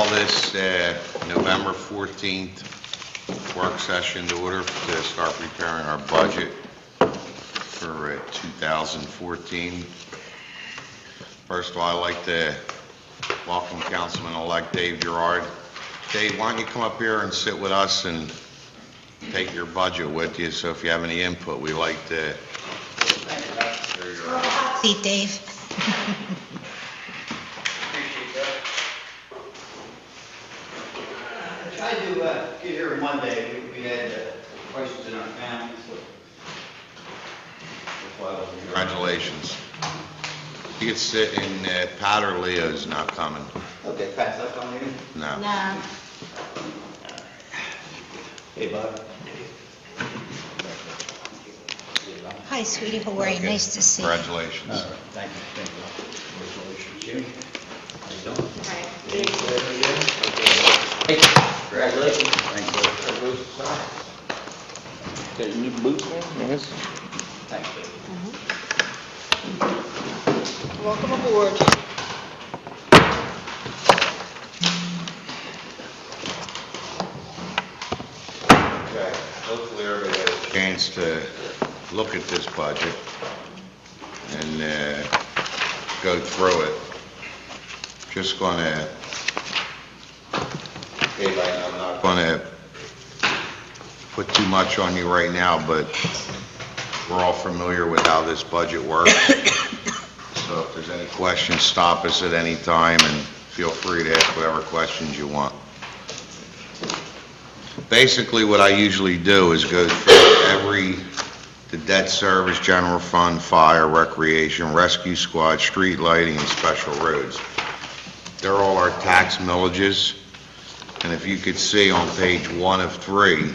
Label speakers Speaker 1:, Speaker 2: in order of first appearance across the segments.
Speaker 1: this November 14th work session to order to start preparing our budget for 2014. First of all, I'd like to welcome Councilman-elect Dave Gerard. Dave, why don't you come up here and sit with us and take your budget with you, so if you have any input, we like to...
Speaker 2: Seat, Dave.
Speaker 3: I tried to get here Monday. We had crisis in our family, so that's why I wasn't here.
Speaker 1: Congratulations. You could sit in Pat or Leo's not coming.
Speaker 3: Okay, Pat's not coming in?
Speaker 1: No.
Speaker 2: No.
Speaker 3: Hey, bud.
Speaker 2: Hi, sweetie. How are you? Nice to see you.
Speaker 1: Congratulations.
Speaker 3: Thank you. Congratulations, Jimmy. How you doing? Congratulations. Thank you.
Speaker 4: Got your new boots on? Yes.
Speaker 3: Thanks, Dave.
Speaker 2: Welcome aboard.
Speaker 1: Okay, hopefully everybody has a chance to look at this budget and go through it. Just gonna, Dave, I'm not gonna put too much on you right now, but we're all familiar with how this budget works. So if there's any questions, stop us at any time and feel free to ask whatever questions you want. Basically, what I usually do is go through the debt service, general fund, fire, recreation, rescue squad, street lighting, and special roads. They're all our tax millages. And if you could see on page 1 of 3,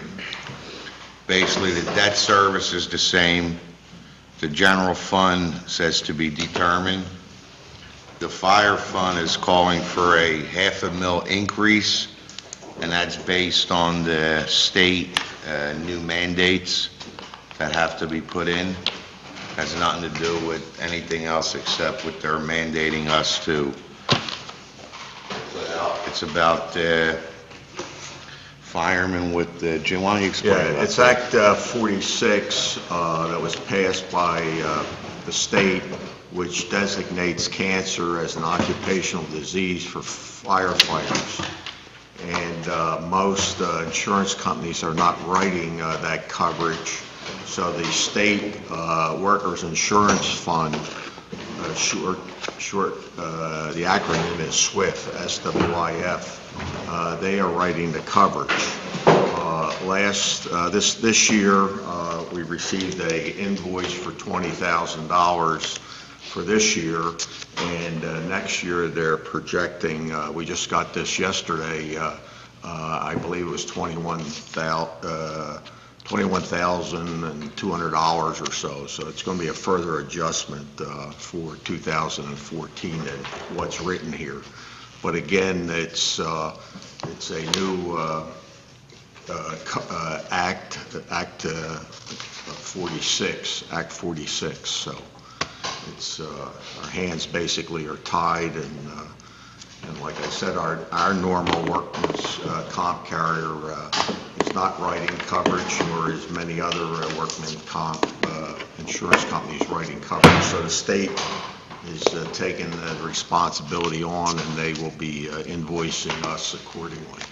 Speaker 1: basically the debt service is the same. The general fund says to be determined. The fire fund is calling for a $500,000 increase, and that's based on the state new mandates that have to be put in. Has nothing to do with anything else except what they're mandating us to put out. It's about firemen with the, Jim, why don't you explain
Speaker 5: Yeah,
Speaker 1: about
Speaker 5: it's
Speaker 1: that?
Speaker 5: Act 46 that was passed by the state, which designates cancer as an occupational disease for firefighters. And most insurance companies are not writing that coverage. So the state workers insurance fund, the acronym is SWIFT, SWIF. They are writing the coverage. This year, we received a invoice for $20,000 for this year, and next year they're projecting, we just got this yesterday, I believe it was $21,200 or so. So it's going to be a further adjustment for 2014 than what's written here. But again, it's a new Act 46, Act 46. So it's our hands basically are tied, and like I said, our normal workman's comp carrier is not writing coverage, nor is many other workman comp insurance companies writing coverage. So the state is taking the responsibility on, and they will be invoicing us accordingly.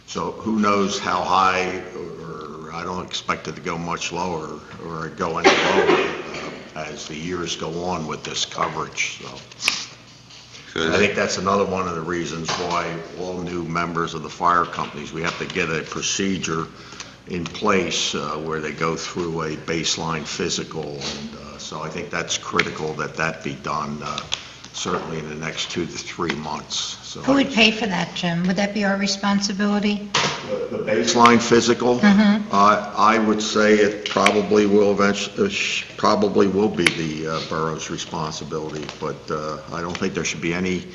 Speaker 5: So who knows how high, or I don't expect it to go much lower or go any lower as the years go on with this coverage. So I think that's another one of the reasons why all new members of the fire companies, we have to get a procedure in place where they go through a baseline physical, and so I think that's critical that be done certainly in the next 2 to 3 months. So
Speaker 2: Who would pay for that, Jim? Would that be our responsibility?
Speaker 5: the baseline physical, I would say it probably will eventually, be the borough's responsibility, but I don't think there should be any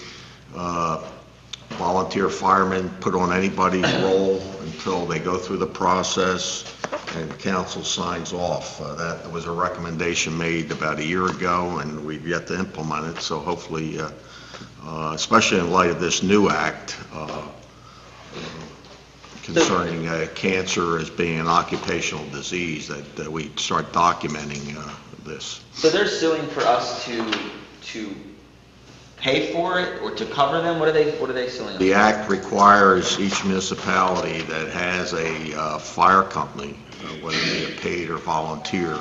Speaker 5: volunteer firemen put on anybody's roll until they go through the process and the council signs off. That was a recommendation made about a year ago, and we've yet to implement it, so hopefully especially in light of this new act concerning cancer as being an occupational disease, that we start documenting this.
Speaker 6: So they're suing for us to pay for it or to cover them? What are they suing us?
Speaker 5: The act requires each municipality that has a fire company, whether they are paid or volunteer,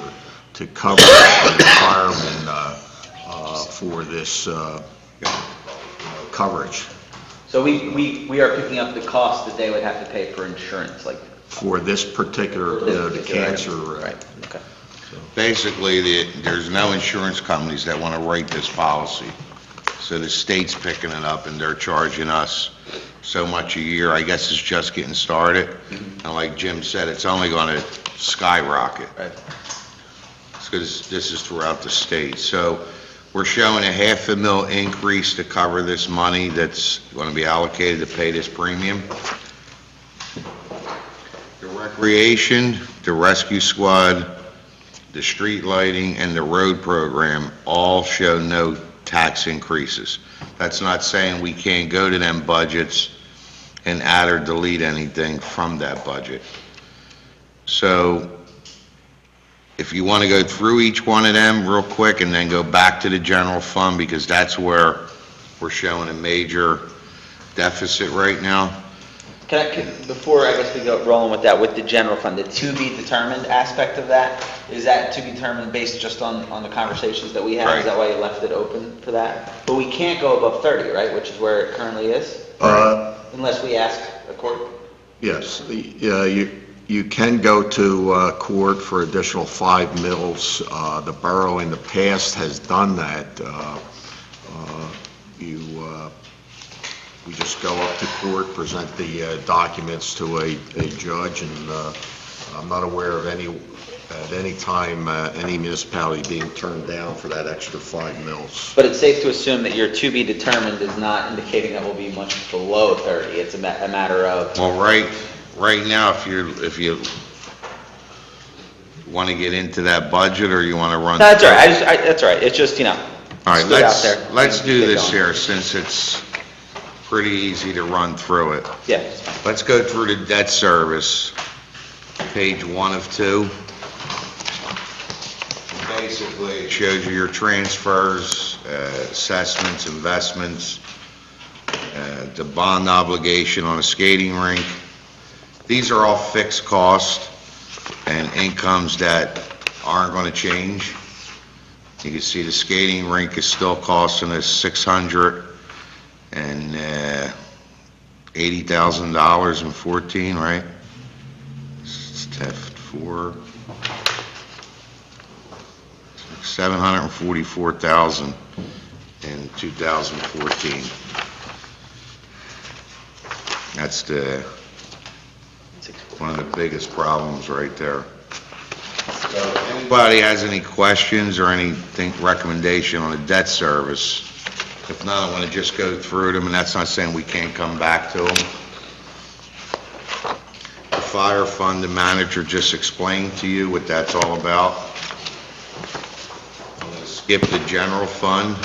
Speaker 5: to cover the firemen for this coverage.
Speaker 6: So we are picking up the cost that they would have to pay for insurance, like.
Speaker 5: For this particular, the cancer.
Speaker 6: Right, okay.
Speaker 1: Basically, there's no insurance companies that want to write this policy. So the state's picking it up and they're charging us so much a year. I guess it's just getting started. And like Jim said, it's only going to skyrocket.
Speaker 6: Right.
Speaker 1: Because this is throughout the state. So we're showing a $500,000 increase to cover this money that's going to be allocated to pay this premium. The recreation, the rescue squad, the street lighting, and the road program all show no tax increases. That's not saying we can't go to them budgets and add or delete anything from that budget. So if you want to go through each one of them real quick and then go back to the general fund, because that's where we're showing a major deficit right now.
Speaker 6: Before I guess we go rolling with that, with the general fund, the to be determined aspect of that, is that to be determined based just on the conversations that we had?
Speaker 1: Right.
Speaker 6: Is that why you left it open for that? But we can't go above 30, right, which is where it currently is? Unless we ask a court?
Speaker 5: Yes, you can go to court for additional 5 mils. The borough in the past has done that. We just go up to court, present the documents to a judge, and I'm not aware of at any time any municipality being turned down for that extra 5 mils.
Speaker 6: But it's safe to assume that your to be determined is not indicating that we'll be much below 30. It's a matter of.
Speaker 1: Well, right now, if you want to get into that budget or you want to run.
Speaker 6: No, that's all right. That's all right. It's just,
Speaker 1: All right,
Speaker 6: stood out there.
Speaker 1: let's do
Speaker 6: Get
Speaker 1: this
Speaker 6: going.
Speaker 1: here since it's pretty easy to run through it.
Speaker 6: Yeah, it's fine.
Speaker 1: Let's go through the debt service, page 1 of 2. Basically, it shows you your transfers, assessments, investments, the bond obligation on a skating rink. These are all fixed costs and incomes that aren't going to change. You can see the skating rink is still costing us $680,000 in 14, right? It's $744,000 in 2014. That's one of the biggest problems right there. So if anybody has any questions or anything, recommendation on the debt service, if not, I want to just go through them, and that's not saying we can't come back to them. The fire fund, the manager just explained to you what that's all about. I'm going to skip the general fund.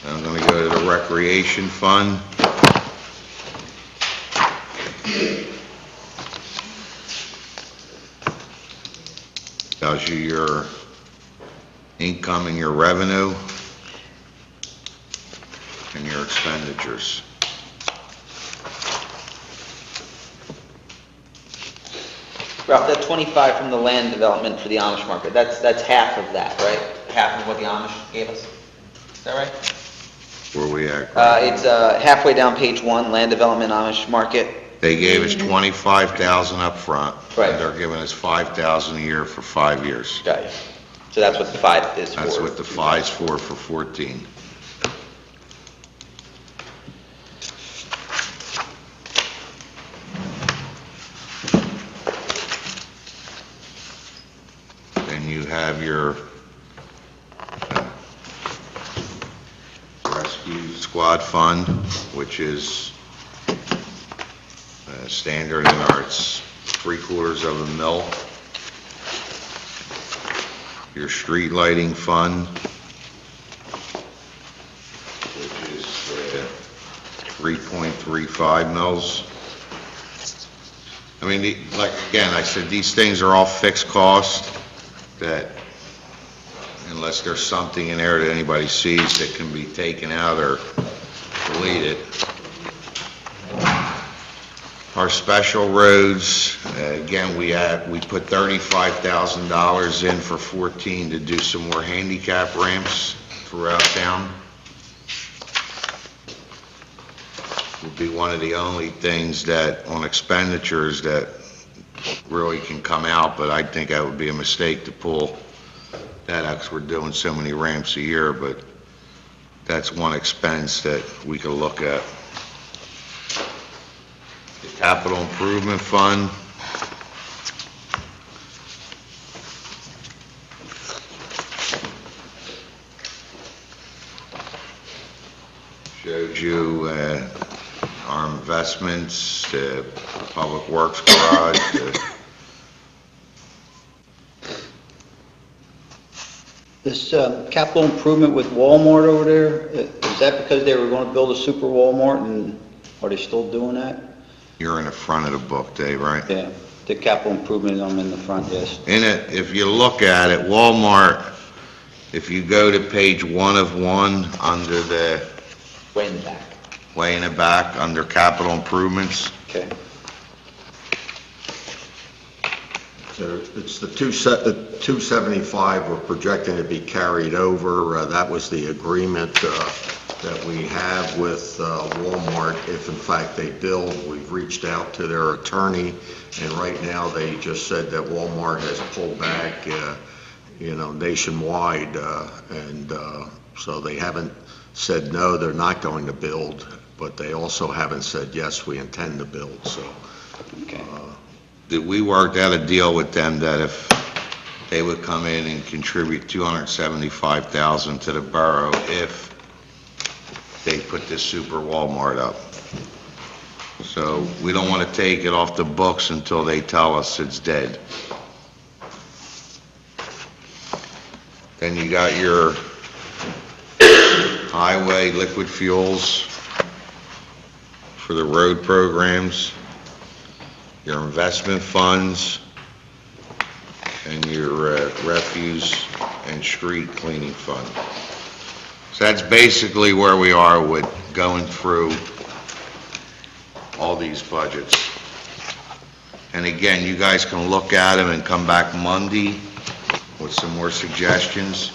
Speaker 1: I'm going to go to the recreation fund. Tells you your income and your revenue and your expenditures.
Speaker 6: Ralph, that 25 from the land development for the Amish market, that's half of that, right? Half of what the Amish gave us? Is that right?
Speaker 1: Where we at?
Speaker 6: It's halfway down page 1, land development Amish market.
Speaker 1: They gave us $25,000 up front.
Speaker 6: Right.
Speaker 1: And they're giving us $5,000 a year for 5 years.
Speaker 6: Got you. So that's what the 5 is for.
Speaker 1: That's what the 5's for 14. Then you have your rescue squad fund, which is standard in our, it's 3/4 mil. Your street lighting fund, 3.35 mils. I mean, like, again, I said, these things are all fixed costs that, unless there's something in there that anybody sees that can be taken out or deleted. Our special roads, again, we put $35,000 in for 14 to do some more handicap ramps throughout town. Would be one of the only things that, on expenditures, that really can come out, but I think that would be a mistake to pull that out, 'cause we're doing so many ramps a year, but that's one expense that we could look at. The capital improvement fund, showed you our investments, the public works garage,
Speaker 3: This capital improvement with Walmart over there, is that because they were going to build a super Walmart, and are they still doing that?
Speaker 1: you're in the front of the book, Dave, right?
Speaker 3: Yeah, the capital improvement, I'm in the front, yes.
Speaker 1: In it, if you look at it, Walmart, if you go to page 1 of 1, under the,
Speaker 6: Way in the back.
Speaker 1: way in the back, under capital improvements,
Speaker 3: Okay.
Speaker 5: So it's the 275 we're projecting to be carried over. That was the agreement that we have with Walmart. If in fact they build, we've reached out to their attorney, and right now they just said that Walmart has pulled back, nationwide, and so they haven't said no, they're not going to build, but they also haven't said yes, we intend to build, so.
Speaker 3: Okay.
Speaker 1: that we worked out a deal with them that if they would come in and contribute $275,000 to the borough if they put this super Walmart up. So we don't want to take it off the books until they tell us it's dead. Then you got your highway liquid fuels for the road programs, your investment funds, and your refuse and street cleaning fund. So that's basically where we are with going through all these budgets. And again, you guys can look at them and come back Monday with some more suggestions,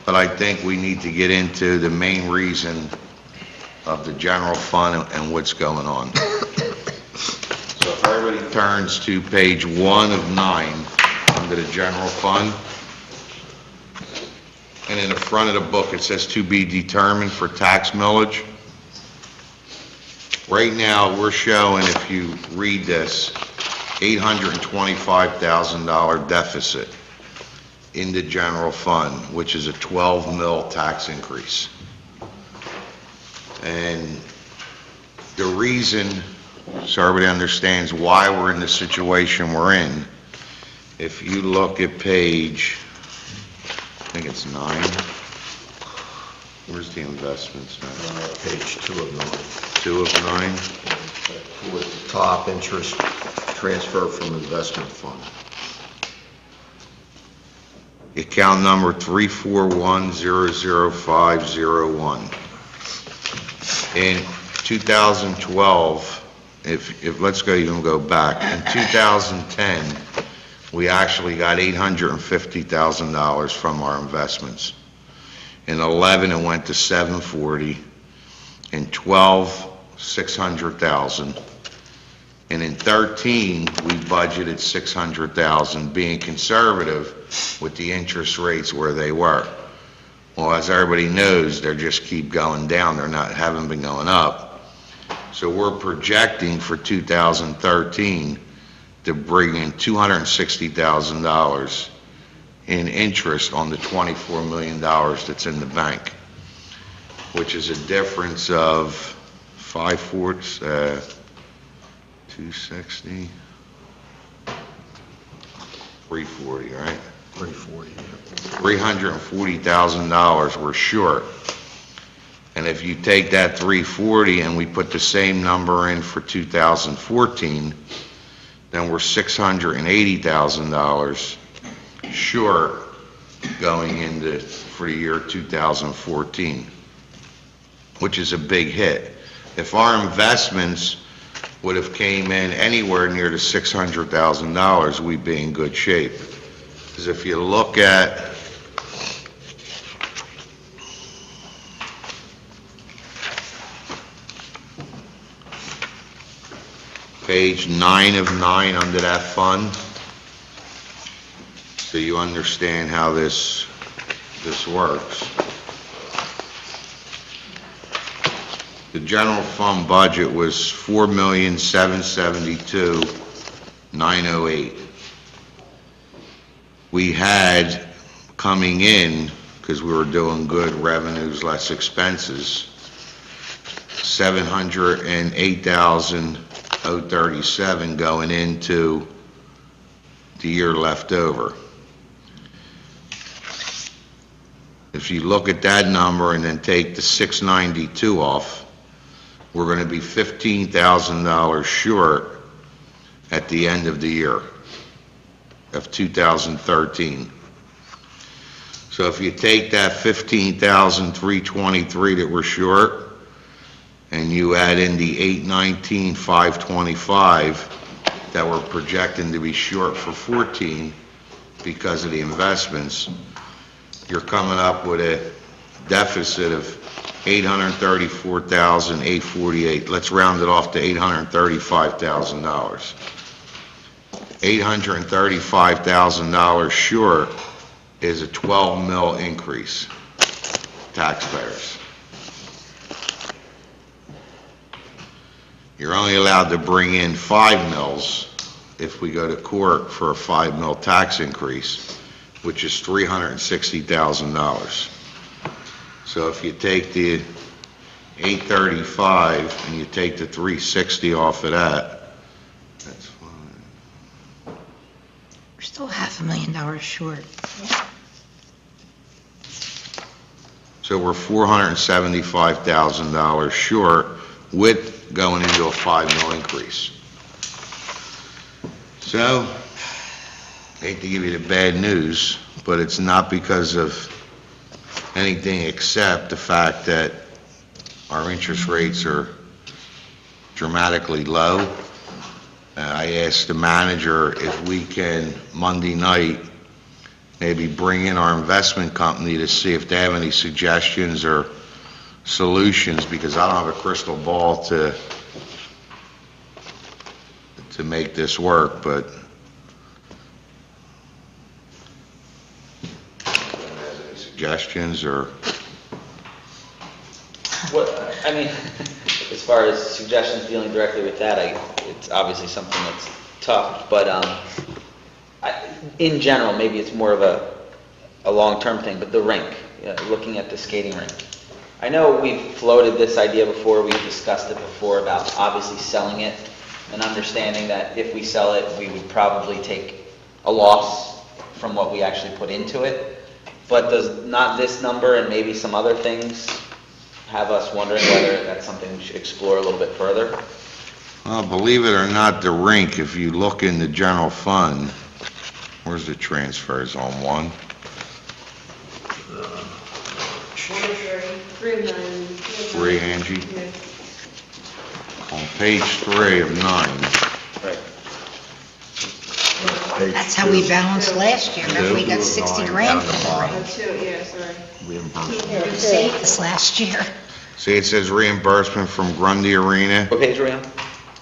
Speaker 1: but I think we need to get into the main reason of the general fund and what's going on. So if everybody turns to page 1 of 9 under the general fund, and in the front of the book, it says to be determined for tax millage. Right now, we're showing, if you read this, $825,000 deficit in the general fund, which is a 12 mil tax increase. And the reason, so everybody understands why we're in the situation we're in, if you look at page, I think it's 9. Where's the investments now?
Speaker 5: Page 2 of 9.
Speaker 1: 2 of 9?
Speaker 5: With the top interest transfer from investment fund.
Speaker 1: Account number 341-00501. In 2012, if let's even go back, in 2010, we actually got $850,000 from our investments. In 11, it went to 740. In 12, 600,000. And in 13, we budgeted 600,000, being conservative with the interest rates where they were. Well, as everybody knows, they just keep going down. Haven't been going up. So we're projecting for 2013 to bring in $260,000 in interest on the $24 million that's in the bank, which is a difference of 260, 340, right?
Speaker 5: 340.
Speaker 1: $340,000 we're short. And if you take that 340 and we put the same number in for 2014, then we're $680,000 short going into, for the year 2014, which is a big hit. If our investments would have came in anywhere near the $600,000, we'd be in good shape. Because if you look at page 9 of 9 under that fund, so you understand how this works. The general fund budget was $4,772,908. We had coming in, because we were doing good, revenues less expenses, $708,037 going into the year left over. If you look at that number and then take the 692 off, we're going to be $15,000 short at the end of the year of 2013. So if you take that 15,323 that we're short, and you add in the 819,525 that we're projecting to be short for 14 because of the investments, you're coming up with a deficit of $834,848. Let's round it off to $835,000. $835,000 short is a 12 mil increase, taxpayers. You're only allowed to bring in 5 mils if we go to court for a 5 mil tax increase, which is $360,000. So if you take the 835 and you take the 360 off of that, that's fine.
Speaker 2: We're still $500,000 short.
Speaker 1: So we're $475,000 short with going into a 5 mil increase. So, hate to give you the bad news, but it's not because of anything except the fact that our interest rates are dramatically low. I asked the manager if we can, Monday night, maybe bring in our investment company to see if they have any suggestions or solutions, because I don't have a crystal ball to make this work, but any suggestions or?
Speaker 6: What, I mean, as far as suggestions dealing directly with that, it's obviously something that's tough, but in general, maybe it's more of a long-term thing, but the rink, looking at the skating rink. I know we've floated this idea before, we've discussed it before about obviously selling it and understanding that if we sell it, we would probably take a loss from what we actually put into it. But does not this number and maybe some other things have us wondering whether that's something we should explore a little bit further?
Speaker 1: Well, believe it or not, the rink, if you look in the general fund, where's the transfers on one? 3, Angie? On page 3 of 9.
Speaker 6: Right.
Speaker 2: That's how we balanced last year. Remember, we got 60 grand for the ring.
Speaker 5: Reimbursement.
Speaker 2: We saved this last year.
Speaker 1: See, it says reimbursement from Grundy Arena.
Speaker 6: What page are we on?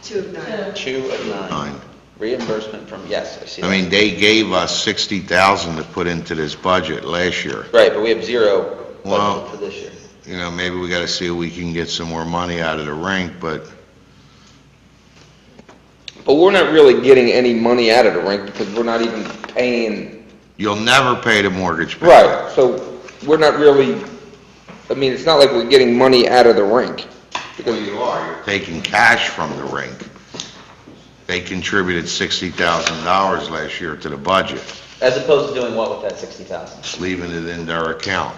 Speaker 7: 2 of 9.
Speaker 6: 2 of 9.
Speaker 1: 9.
Speaker 6: Reimbursement from, yes, I see that.
Speaker 1: I mean, they gave us 60,000 to put into this budget last year.
Speaker 6: Right, but we have zero
Speaker 1: Well-
Speaker 6: budgeted for this year.
Speaker 1: You know, maybe we gotta see if we can get some more money out of the rink, but
Speaker 4: But we're not really getting any money out of the rink because we're not even paying.
Speaker 1: you'll never pay the mortgage back.
Speaker 4: Right, so we're not really, I mean, it's not like we're getting money out of the rink.
Speaker 1: Well, you are, you're taking cash from the rink. They contributed $60,000 last year to the budget,
Speaker 6: As opposed to doing what with that 60,000?
Speaker 1: leaving it in their account.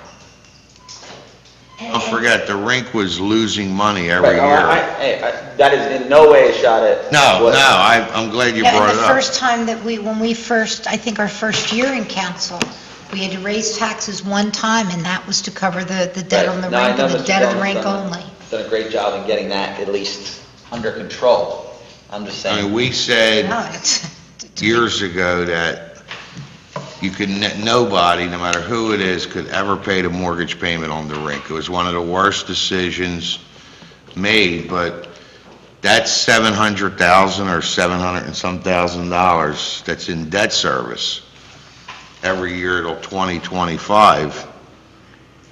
Speaker 1: Don't forget, the rink was losing money every
Speaker 6: Right,
Speaker 1: year.
Speaker 6: that is in no way a shot at.
Speaker 1: No,
Speaker 6: what-
Speaker 1: I'm glad you
Speaker 2: Yeah,
Speaker 1: brought
Speaker 2: and
Speaker 1: it
Speaker 2: the
Speaker 1: up.
Speaker 2: first time that when we first, I think our first year in council, we had to raise taxes one time, and that was to cover the debt on the
Speaker 6: Right. No, I
Speaker 2: rink
Speaker 6: know
Speaker 2: and the
Speaker 6: Mr.
Speaker 2: debt of the
Speaker 6: Dillon's
Speaker 2: rink
Speaker 6: done
Speaker 2: only.
Speaker 6: Done a great job in getting that at least under control. I'm just
Speaker 1: I mean,
Speaker 6: saying.
Speaker 1: we said
Speaker 2: No, it's.
Speaker 1: years ago that you could, nobody, no matter who it is, could ever pay the mortgage payment on the rink. It was one of the worst decisions made, but that's 700,000 or 700 and some $1,000 that's in debt service every year till 2025.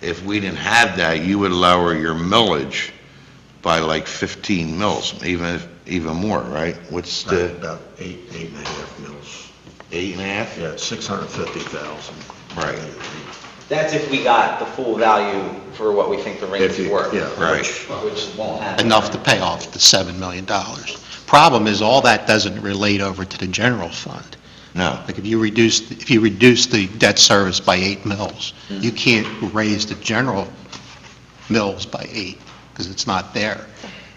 Speaker 1: If we didn't have that, you would lower your millage by like 15 mils, even more, right? What's the,
Speaker 5: About 8.5 mils.
Speaker 1: 8.5?
Speaker 5: Yeah, it's 650,000.
Speaker 1: Right.
Speaker 6: That's if we got the full value for what we think the rink
Speaker 5: If
Speaker 6: is
Speaker 5: you,
Speaker 6: worth.
Speaker 5: yeah,
Speaker 1: Right.
Speaker 6: Which won't happen.
Speaker 7: enough to pay off the $7 million. Problem is, all that doesn't relate over to the general fund.
Speaker 1: No.
Speaker 7: Like, if you reduce the debt service by 8 mils, you can't raise the general mills by 8, because it's not there.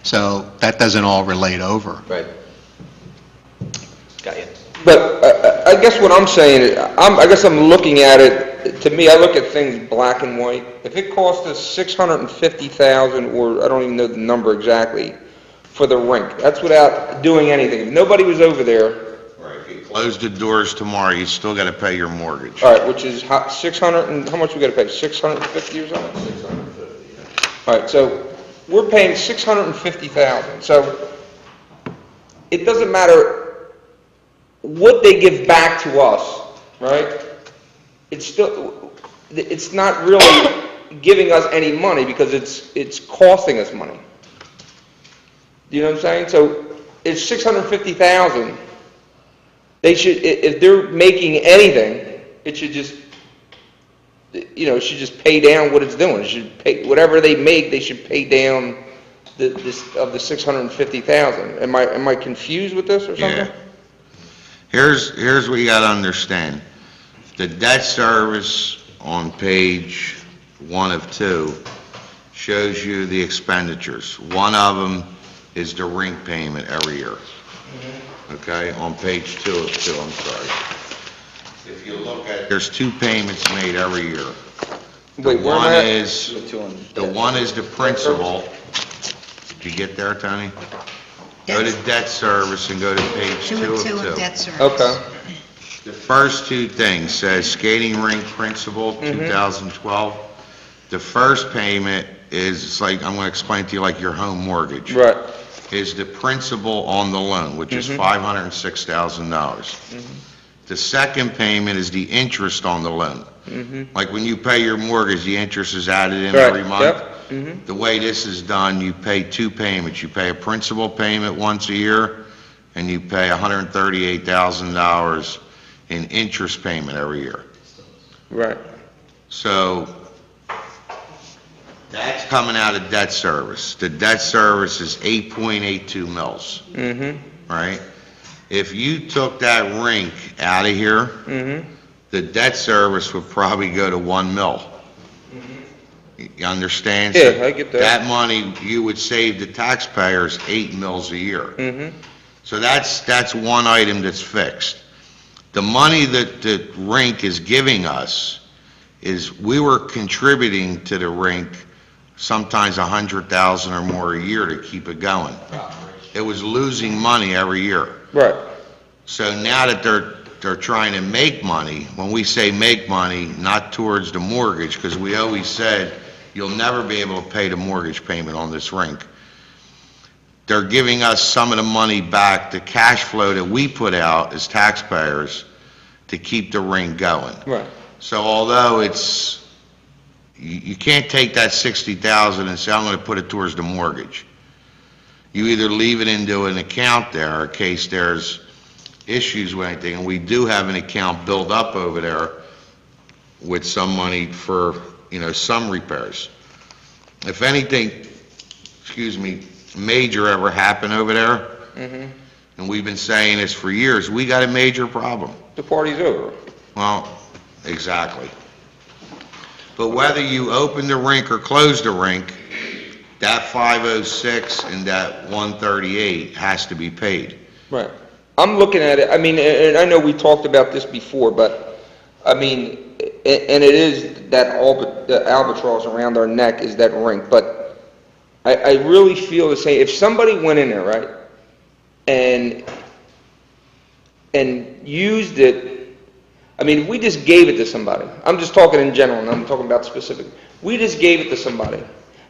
Speaker 7: So that doesn't all relate over.
Speaker 6: Right. Got you.
Speaker 4: But I guess what I'm saying, I guess I'm looking at it, to me, I look at things black and white. If it cost us 650,000, or I don't even know the number exactly, for the rink, that's without doing anything. If nobody was over there,
Speaker 1: Right. If you close the doors tomorrow, you still got to pay your mortgage.
Speaker 4: all right, which is 600, and how much we gotta pay, 650 or something? 650. All right, so we're paying 650,000, so it doesn't matter what they give back to us, right? It's not really giving us any money because it's costing us money. You know what I'm saying? So it's 650,000. They should, if they're making anything, it should just, it should just pay down what it's doing. It should pay, whatever they make, they should pay down of the 650,000. Am I confused with this or something?
Speaker 1: Yeah. Here's what you got to understand. The debt service on page 1 of 2 shows you the expenditures. One of them is the rink payment every year. Okay, on page 2 of 2, I'm sorry. If you look at it, there's 2 payments made every year.
Speaker 4: Wait, where am I at?
Speaker 1: The one is the principal. Did you get there, Tony? Go to debt service and go to page 2 of 2.
Speaker 2: of debt service.
Speaker 4: Okay.
Speaker 1: The first 2 things says skating rink principal, 2012. The first payment is, it's like, I'm going to explain to you like your home mortgage.
Speaker 4: Right.
Speaker 1: Is the principal on the loan, which is $506,000. The second payment is the interest on the loan. Like when you pay your mortgage, the interest is added in
Speaker 4: Right,
Speaker 1: every month.
Speaker 4: yep.
Speaker 1: The way this is done, you pay 2 payments. You pay a principal payment once a year, and you pay $138,000 in interest payment every year.
Speaker 4: Right.
Speaker 1: So that's coming out of debt service. The debt service is 8.82 mils, right? If you took that rink out of here, the debt service would probably go to 1 mil. You understand? So
Speaker 4: Yeah, I get that.
Speaker 1: That money, you would save the taxpayers 8 mils a year. So that's one item that's fixed. The money that the rink is giving us is, we were contributing to the rink sometimes 100,000 or more a year to keep it going. It was losing money every year.
Speaker 4: Right.
Speaker 1: So now that they're trying to make money, when we say make money, not towards the mortgage, because we always said, you'll never be able to pay the mortgage payment on this rink. They're giving us some of the money back, the cash flow that we put out as taxpayers to keep the rink going.
Speaker 4: Right.
Speaker 1: So although you can't take that 60,000 and say, I'm going to put it towards the mortgage. You either leave it into an account there in case there's issues with anything, and we do have an account built up over there with some money for, some repairs. If anything, major ever happen over there, and we've been saying this for years, we got a major problem.
Speaker 4: The party's over.
Speaker 1: Well, exactly. But whether you open the rink or close the rink, that 506 and that 138 has to be paid.
Speaker 4: Right. I'm looking at it, I mean, and I know we talked about this before, but, I mean, and it is that the albatross around our neck is that rink, but I really feel the same, if somebody went in there, right, and used it, I mean, if we just gave it to somebody, I'm just talking in general, and I'm talking about specific, we just gave it to somebody,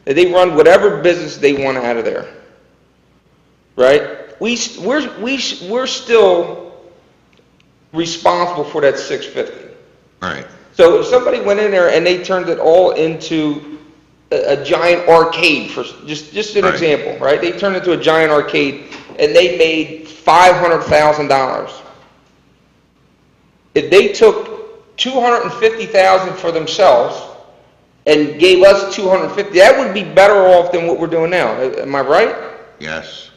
Speaker 4: that they run whatever business they want out of there, right? We're still responsible for that 650.
Speaker 1: Right.
Speaker 4: So if somebody went in there and they turned it all into a giant arcade, for just an
Speaker 1: Right.
Speaker 4: example, right? They turned it into a giant arcade and they made $500,000. If they took $250,000 for themselves and gave us $250,000, that would be better off than what we're doing now. Am I right?
Speaker 1: Yes.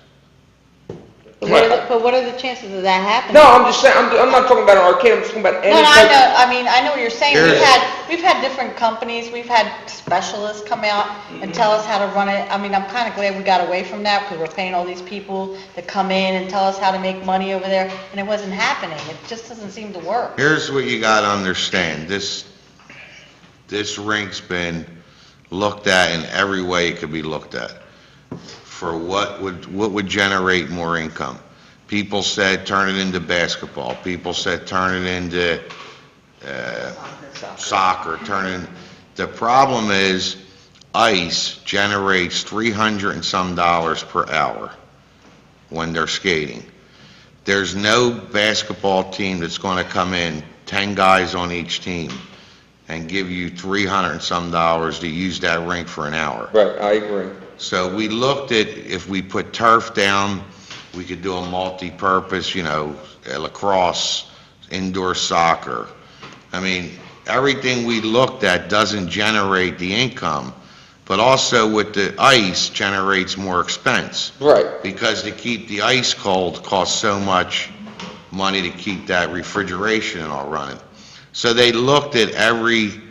Speaker 8: But what are the chances of that happening?
Speaker 4: No, I'm just saying, I'm not talking about an arcade, I'm just talking about any
Speaker 8: No, I
Speaker 4: type.
Speaker 8: know, I mean, I know what you're saying,
Speaker 1: Here's-
Speaker 8: we've had different companies, we've had specialists come out and tell us how to run it. I mean, I'm kinda glad we got away from that, because we're paying all these people to come in and tell us how to make money over there, and it wasn't happening, it just doesn't seem to work.
Speaker 1: Here's what you gotta understand, this rink's been looked at in every way it could be looked at, for what would generate more income. People said turn it into basketball, people said turn it into soccer, the problem is ice generates $300 and some per hour when they're skating. There's no basketball team that's gonna come in, 10 guys on each team, and give you $300 and some to use that rink for an hour.
Speaker 4: Right, I agree.
Speaker 1: So we looked at, if we put turf down, we could do a multi-purpose, lacrosse, indoor soccer. I mean, everything we looked at doesn't generate the income, but also with the ice generates more expense.
Speaker 4: Right.
Speaker 1: Because to keep the ice cold costs so much money to keep that refrigeration and all running. So they looked at every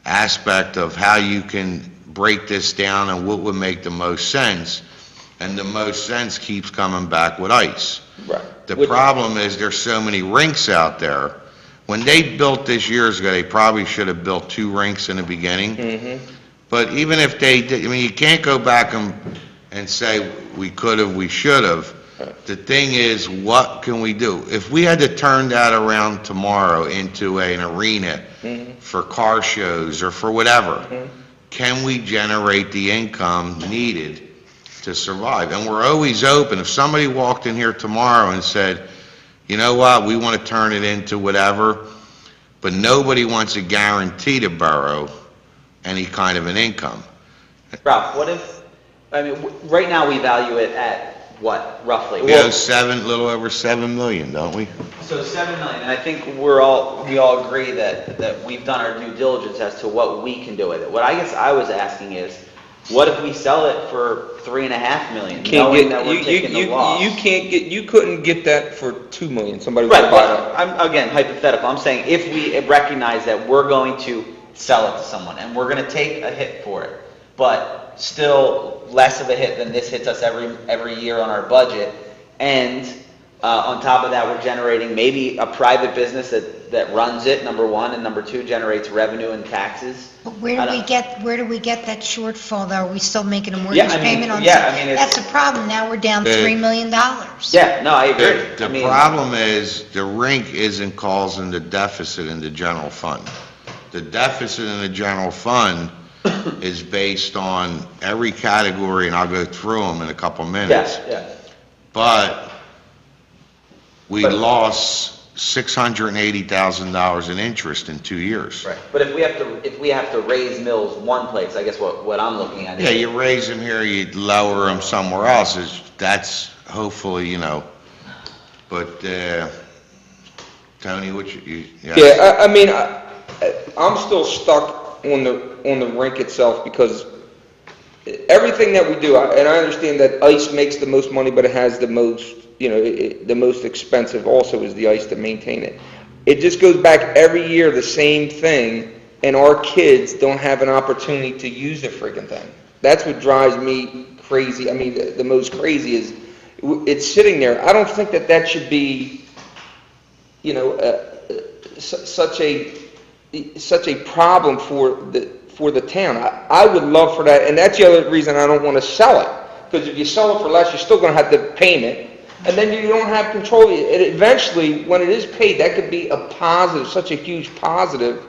Speaker 1: aspect of how you can break this down and what would make the most sense, and the most sense keeps coming back with ice.
Speaker 4: Right.
Speaker 1: The problem is there's so many rinks out there. When they built this years ago, they probably should have built 2 rinks in the beginning.
Speaker 4: Mm-hmm.
Speaker 1: But even if they did, I mean, you can't go back and say, we could have, we should have. The thing is, what can we do? If we had to turn that around tomorrow into an arena for car shows or for whatever, can we generate the income needed to survive? And we're always open. If somebody walked in here tomorrow and said, you know what, we want to turn it into whatever, but nobody wants to guarantee the borough any kind of an income.
Speaker 6: Ralph, what if, I mean, right now we value it at what, roughly?
Speaker 1: We owe a little over 7 million, don't we?
Speaker 6: So 7 million, and I think we all agree that we've done our due diligence as to what we can do with it. What I guess I was asking is, what if we sell it for $3.5 million, knowing that we're taking the loss?
Speaker 4: You couldn't get that for $2 million, somebody would
Speaker 6: Right,
Speaker 4: buy
Speaker 6: but
Speaker 4: that.
Speaker 6: I'm, again, hypothetical, I'm saying if we recognize that we're going to sell it to someone, and we're gonna take a hit for it, but still less of a hit than this hits us every year on our budget, and on top of that, we're generating maybe a private business that runs it, number one, and number two, generates revenue and taxes.
Speaker 2: But where do we get that shortfall, though? Are we still making a
Speaker 6: Yeah,
Speaker 2: mortgage
Speaker 6: I mean,
Speaker 2: payment on
Speaker 6: yeah,
Speaker 2: something?
Speaker 6: I mean, it's-
Speaker 2: That's a problem, now we're down $3 million.
Speaker 6: Yeah, no, I agree.
Speaker 1: The
Speaker 6: I mean,
Speaker 1: problem is, the rink isn't causing the deficit in the general fund. The deficit in the general fund is based on every category, and I'll go through them in a couple minutes.
Speaker 6: yeah.
Speaker 1: But we
Speaker 6: But-
Speaker 1: lost $680,000 in interest in 2 years.
Speaker 6: Right, but if we have to raise mills one place, I guess what I'm looking at is.
Speaker 1: Yeah, you raise them here, you lower them somewhere else, that's hopefully, but, Tony,
Speaker 4: Yeah, I mean, I'm still stuck on the rink itself, because everything that we do, and I understand that ice makes the most money, but it has the most, the most expensive also is the ice to maintain it. It just goes back every year, the same thing, and our kids don't have an opportunity to use the freaking thing. That's what drives me crazy. I mean, the most crazy is it's sitting there. I don't think that should be, you know, such a problem for the town. I would love for that, and that's the other reason I don't want to sell it. Because if you sell it for less, you're still going to have to pay it, and then you don't have control. And eventually, when it is paid, that could be a positive, such a huge positive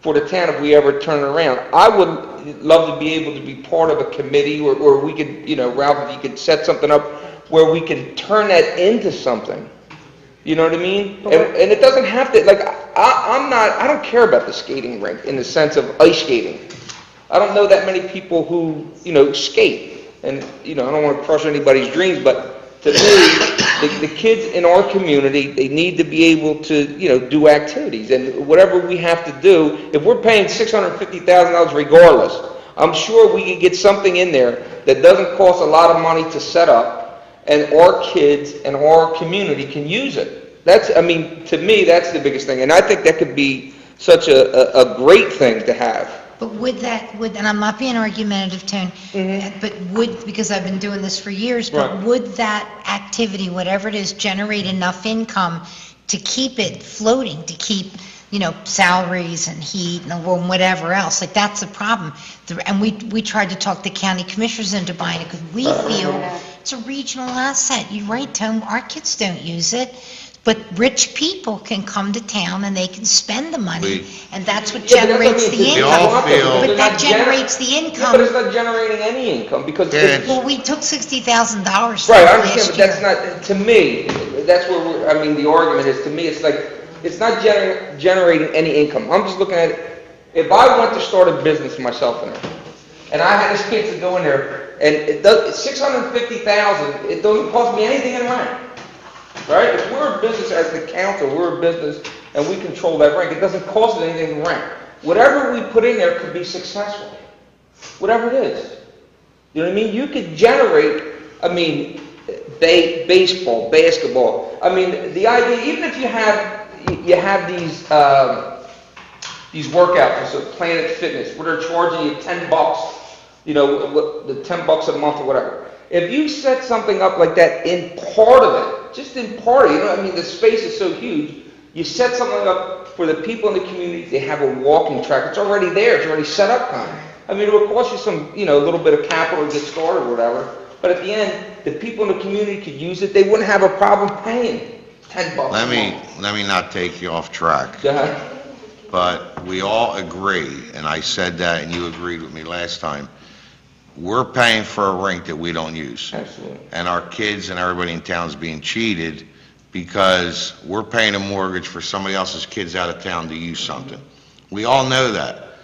Speaker 4: for the town if we ever turn it around. I would love to be able to be part of a committee, or we could, you know, Ralph, if you could set something up where we can turn that into something. You know what I mean? And it doesn't have to, like, I don't care about the skating rink in the sense of ice skating. I don't know that many people who, you know, skate. And, you know, I don't want to crush anybody's dreams, but to me, the kids in our community, they need to be able to, you know, do activities. And whatever we have to do, if we're paying $650,000 regardless, I'm sure we can get something in there that doesn't cost a lot of money to set up, and our kids and our community can use it. That's, I mean, to me, that's the biggest thing. And I think that could be such a great thing to have.
Speaker 2: But and I'm not being argumentative, Tone, but because I've been doing this for years, but
Speaker 4: Right.
Speaker 2: would that activity, whatever it is, generate enough income to keep it floating, to keep, you know, salaries and heat and whatever else? Like, that's the problem. And we tried to talk the county commissioners into buying it because we feel it's a regional asset. You're right, Tone, our kids don't use it. But rich people can come to town and they can spend the money, and that's what
Speaker 4: Yeah, but that's what I
Speaker 2: generates
Speaker 4: mean.
Speaker 2: the
Speaker 4: We
Speaker 2: income.
Speaker 1: all feel-
Speaker 2: But that generates the
Speaker 4: Yeah, but
Speaker 2: income.
Speaker 4: it's not generating any income because
Speaker 1: Yeah,
Speaker 4: it's,
Speaker 2: Well, we took $60,000 from
Speaker 4: right,
Speaker 2: it
Speaker 4: I understand, but
Speaker 2: last
Speaker 4: that's
Speaker 2: year.
Speaker 4: not, to me, that's where we're, I mean, the argument is, to me, it's like, it's not generating any income. I'm just looking at it, if I went to start a business myself in there, and I had this kid to go in there, and it does, $650,000, it doesn't cost me anything in rent. Right? If we're a business as the council, we're a business and we control that rent, it doesn't cost us anything to rent. Whatever we put in there could be successful. Whatever it is. You know what I mean? You could generate, I mean, baseball, basketball. I mean, the idea, even if you have these workouts, so Planet Fitness, where they're charging you $10, you know, the $10 a month or whatever. If you set something up like that in part of it, just in part of it, you know, I mean, the space is so huge, you set something up for the people in the community, they have a walking track, it's already there, it's already set up kind of. I mean, it would cost you some, you know, a little bit of capital to get started or whatever, but at the end, the people in the community could use it, they wouldn't have a problem paying $10 a month.
Speaker 1: Let me not take you off track,
Speaker 4: Go ahead.
Speaker 1: but we all agree, and I said that and you agreed with me last time, we're paying for a rink that we don't use.
Speaker 4: Absolutely.
Speaker 1: And our kids and everybody in town is being cheated because we're paying a mortgage for somebody else's kids out of town to use something. We all know that.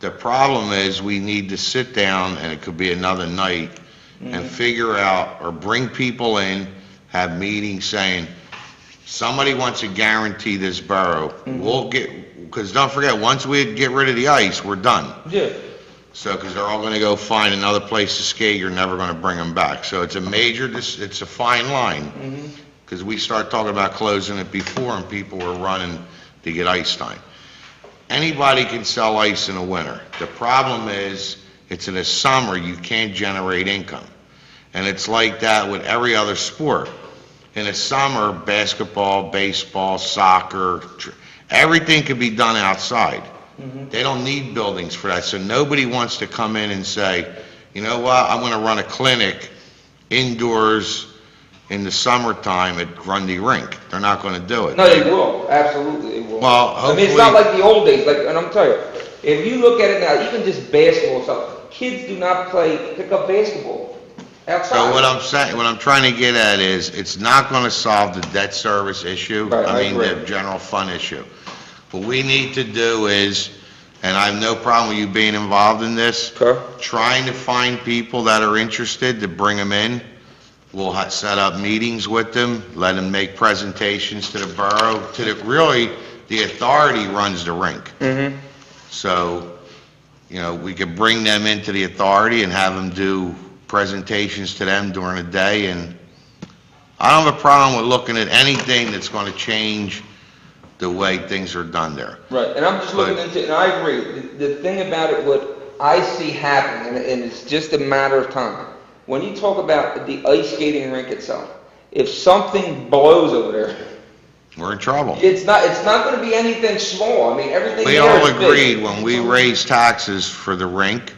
Speaker 1: The problem is we need to sit down, and it could be another night, and figure out, or bring people in, have meetings saying, somebody wants to guarantee this borough. We'll get, because don't forget, once we get rid of the ice, we're done.
Speaker 4: Yeah.
Speaker 1: So, because they're all going to go find another place to skate, you're never going to bring them back. So it's a it's a fine line, because we start talking about closing it before, and people were running to get ice time. Anybody can sell ice in the winter. The problem is, it's in the summer, you can't generate income. And it's like that with every other sport. In the summer, basketball, baseball, soccer, everything can be done outside. They don't need buildings for that, so nobody wants to come in and say, you know what, I'm going to run a clinic indoors in the summertime at Grundy Rink. They're not going to do it.
Speaker 4: No, they will, absolutely, they will.
Speaker 1: Well,
Speaker 4: I mean, it's not
Speaker 1: hopefully-
Speaker 4: like the old days, like, and I'm telling you, if you look at it now, even just basketball and stuff, kids do not pick up basketball outside.
Speaker 1: So what I'm saying, what I'm trying to get at is, it's not going to solve the debt service issue.
Speaker 4: Right, I
Speaker 1: the
Speaker 4: agree.
Speaker 1: general fund issue. What we need to do is, and I have no problem with you being involved in this,
Speaker 4: Okay.
Speaker 1: trying to find people that are interested to bring them in. We'll set up meetings with them, let them make presentations to the borough, really, the authority runs the rink. So, you know, we could bring them into the authority and have them do presentations to them during the day, and I don't have a problem with looking at anything that's going to change the way things are done there.
Speaker 4: Right, and I'm just looking into, and I agree, the thing about it, what I see happening, and it's just a matter of time, when you talk about the ice skating rink itself, if something blows over there,
Speaker 1: We're in trouble.
Speaker 4: it's not gonna be anything small, I mean, everything
Speaker 1: We
Speaker 4: there
Speaker 1: all
Speaker 4: is big.
Speaker 1: agreed when we raised taxes for the rink,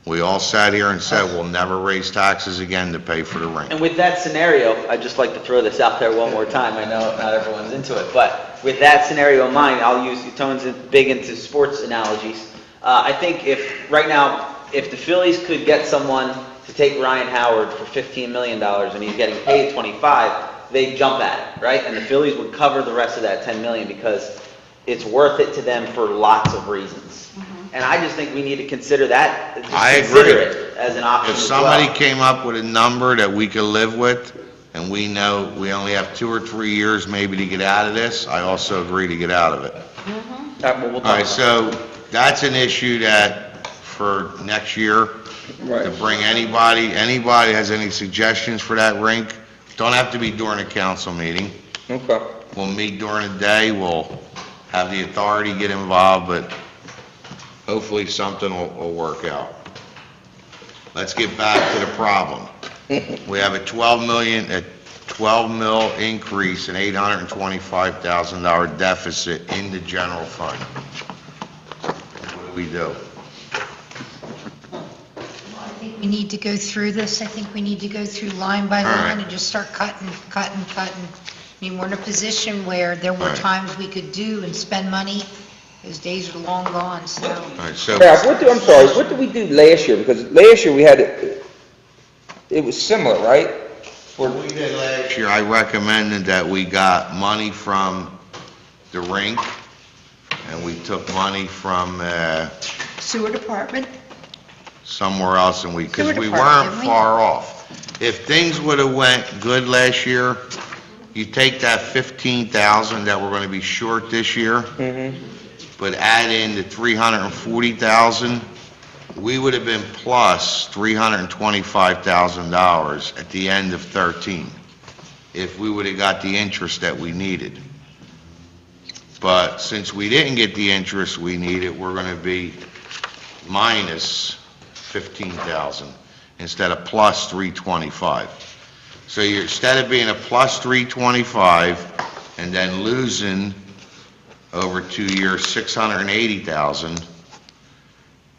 Speaker 1: we all sat here and said, we'll never raise taxes again to pay for the rink.
Speaker 6: And with that scenario, I'd just like to throw this out there one more time. I know not everyone's into it, but with that scenario in mind, I'll use, Tone's big into sports analogies. I think right now, if the Phillies could get someone to take Ryan Howard for $15 million and he's getting paid 25, they'd jump at it, right? And the Phillies would cover the rest of that 10 million because it's worth it to them for lots of reasons. And I just think we need to consider that, just
Speaker 1: I
Speaker 6: consider
Speaker 1: agree.
Speaker 6: it as an option
Speaker 1: If
Speaker 6: as
Speaker 1: somebody
Speaker 6: well.
Speaker 1: came up with a number that we could live with, and we know we only have 2 or 3 years maybe to get out of this, I also agree to get out of it.
Speaker 6: We'll
Speaker 1: All
Speaker 6: talk
Speaker 1: right,
Speaker 6: about
Speaker 1: so that's an issue that for next year, to
Speaker 4: Right.
Speaker 1: bring anybody has any suggestions for that rink, don't have to be during a council meeting.
Speaker 4: Okay.
Speaker 1: We'll meet during the day, we'll have the authority get involved, but hopefully something will work out. Let's get back to the problem. We have a 12 mil increase and $825,000 deficit in the general fund. What do we do?
Speaker 2: I think we need to go through this. I think we need to go through line by
Speaker 1: All right.
Speaker 2: line and just start cutting. I mean, we're in a position where there
Speaker 1: All
Speaker 2: were
Speaker 1: right.
Speaker 2: times we could do and spend money. Those days are long gone, so.
Speaker 1: All right, so,
Speaker 4: Ralph, what did we do last year? Because last year we had, it was similar, right?
Speaker 1: what we did last year, I recommended that we got money from the rink, and we took money from,
Speaker 2: Sewer department?
Speaker 1: somewhere else, and because
Speaker 2: Sewer
Speaker 1: we
Speaker 2: department,
Speaker 1: weren't
Speaker 2: didn't we?
Speaker 1: far off. If things would've went good last year, you take that 15,000 that we're gonna be short this year, but add in the 340,000, we would have been plus $325,000 at the end of 13, if we would have got the interest that we needed. But since we didn't get the interest we needed, we're gonna be minus 15,000 instead of plus 325. So you're, instead of being a plus 325 and then losing over 2 years, 680,000,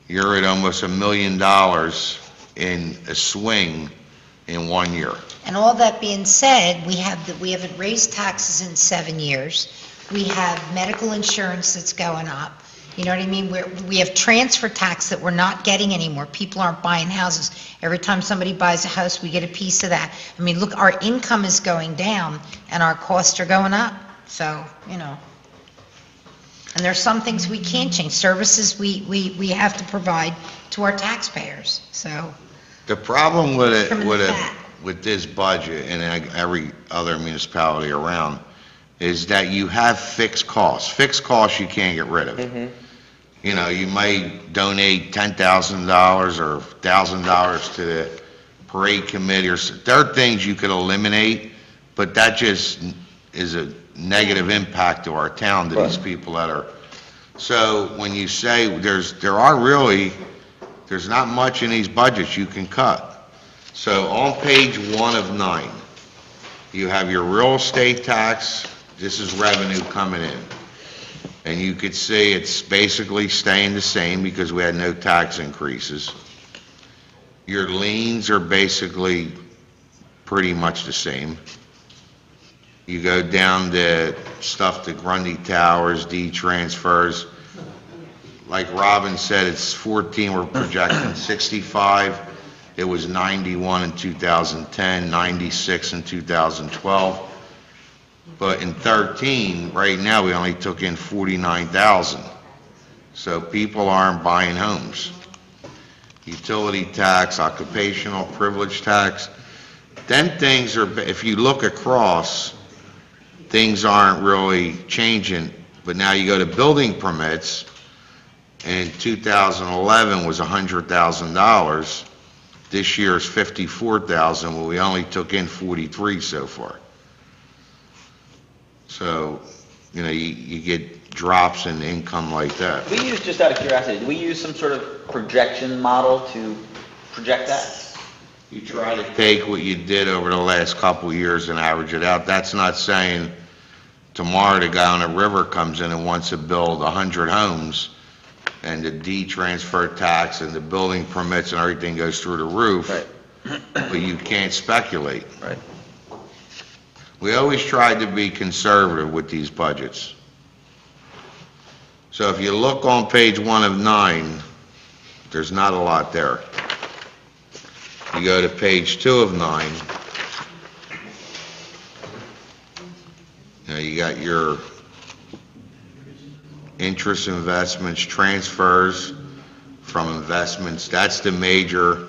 Speaker 1: you're at almost $1 million in a swing in 1 year.
Speaker 2: And all that being said, we haven't raised taxes in 7 years. We have medical insurance that's going up. You know what I mean? We have transfer tax that we're not getting anymore. People aren't buying houses. Every time somebody buys a house, we get a piece of that. I mean, look, our income is going down and our costs are going up. So, you know. And there's some things we can't change. Services we have to provide to our taxpayers, so.
Speaker 1: The problem with it,
Speaker 2: From the back.
Speaker 1: with this budget and every other municipality around, is that you have fixed costs. Fixed costs you can't get rid of. You know, you may donate $10,000 or $1,000 to the parade committee, or, there are things you could eliminate, but that just is a negative impact to our town, to these people that are, so when you say there's not much in these budgets you can cut. So on page 1 of 9, you have your real estate tax, this is revenue coming in. And you could see it's basically staying the same because we had no tax increases. Your liens are basically pretty much the same. You go down to stuff to Grundy Towers, deed transfers. Like Robin said, it's 14, we're projecting 65. It was 91 in 2010, 96 in 2012. But in 13, right now, we only took in 49,000. So people aren't buying homes. Utility tax, occupational privilege tax, them things are, if you look across, things aren't really changing. But now you go to building permits, and in 2011 was $100,000. This year is $54,000, well, we only took in 43 so far. So you get drops in income like that.
Speaker 6: We use, just out of curiosity, do we use some sort of projection model to project that?
Speaker 1: You try to take what you did over the last couple of years and average it out. That's not saying tomorrow the guy on the river comes in and wants to build 100 homes, and the D-transfer tax and the building permits and everything goes through the roof.
Speaker 6: Right.
Speaker 1: But you can't speculate.
Speaker 6: Right.
Speaker 1: We always tried to be conservative with these budgets. So if you look on page 1 of 9, there's not a lot there. You go to page 2 of 9, you got your interest investments, transfers from investments. That's the major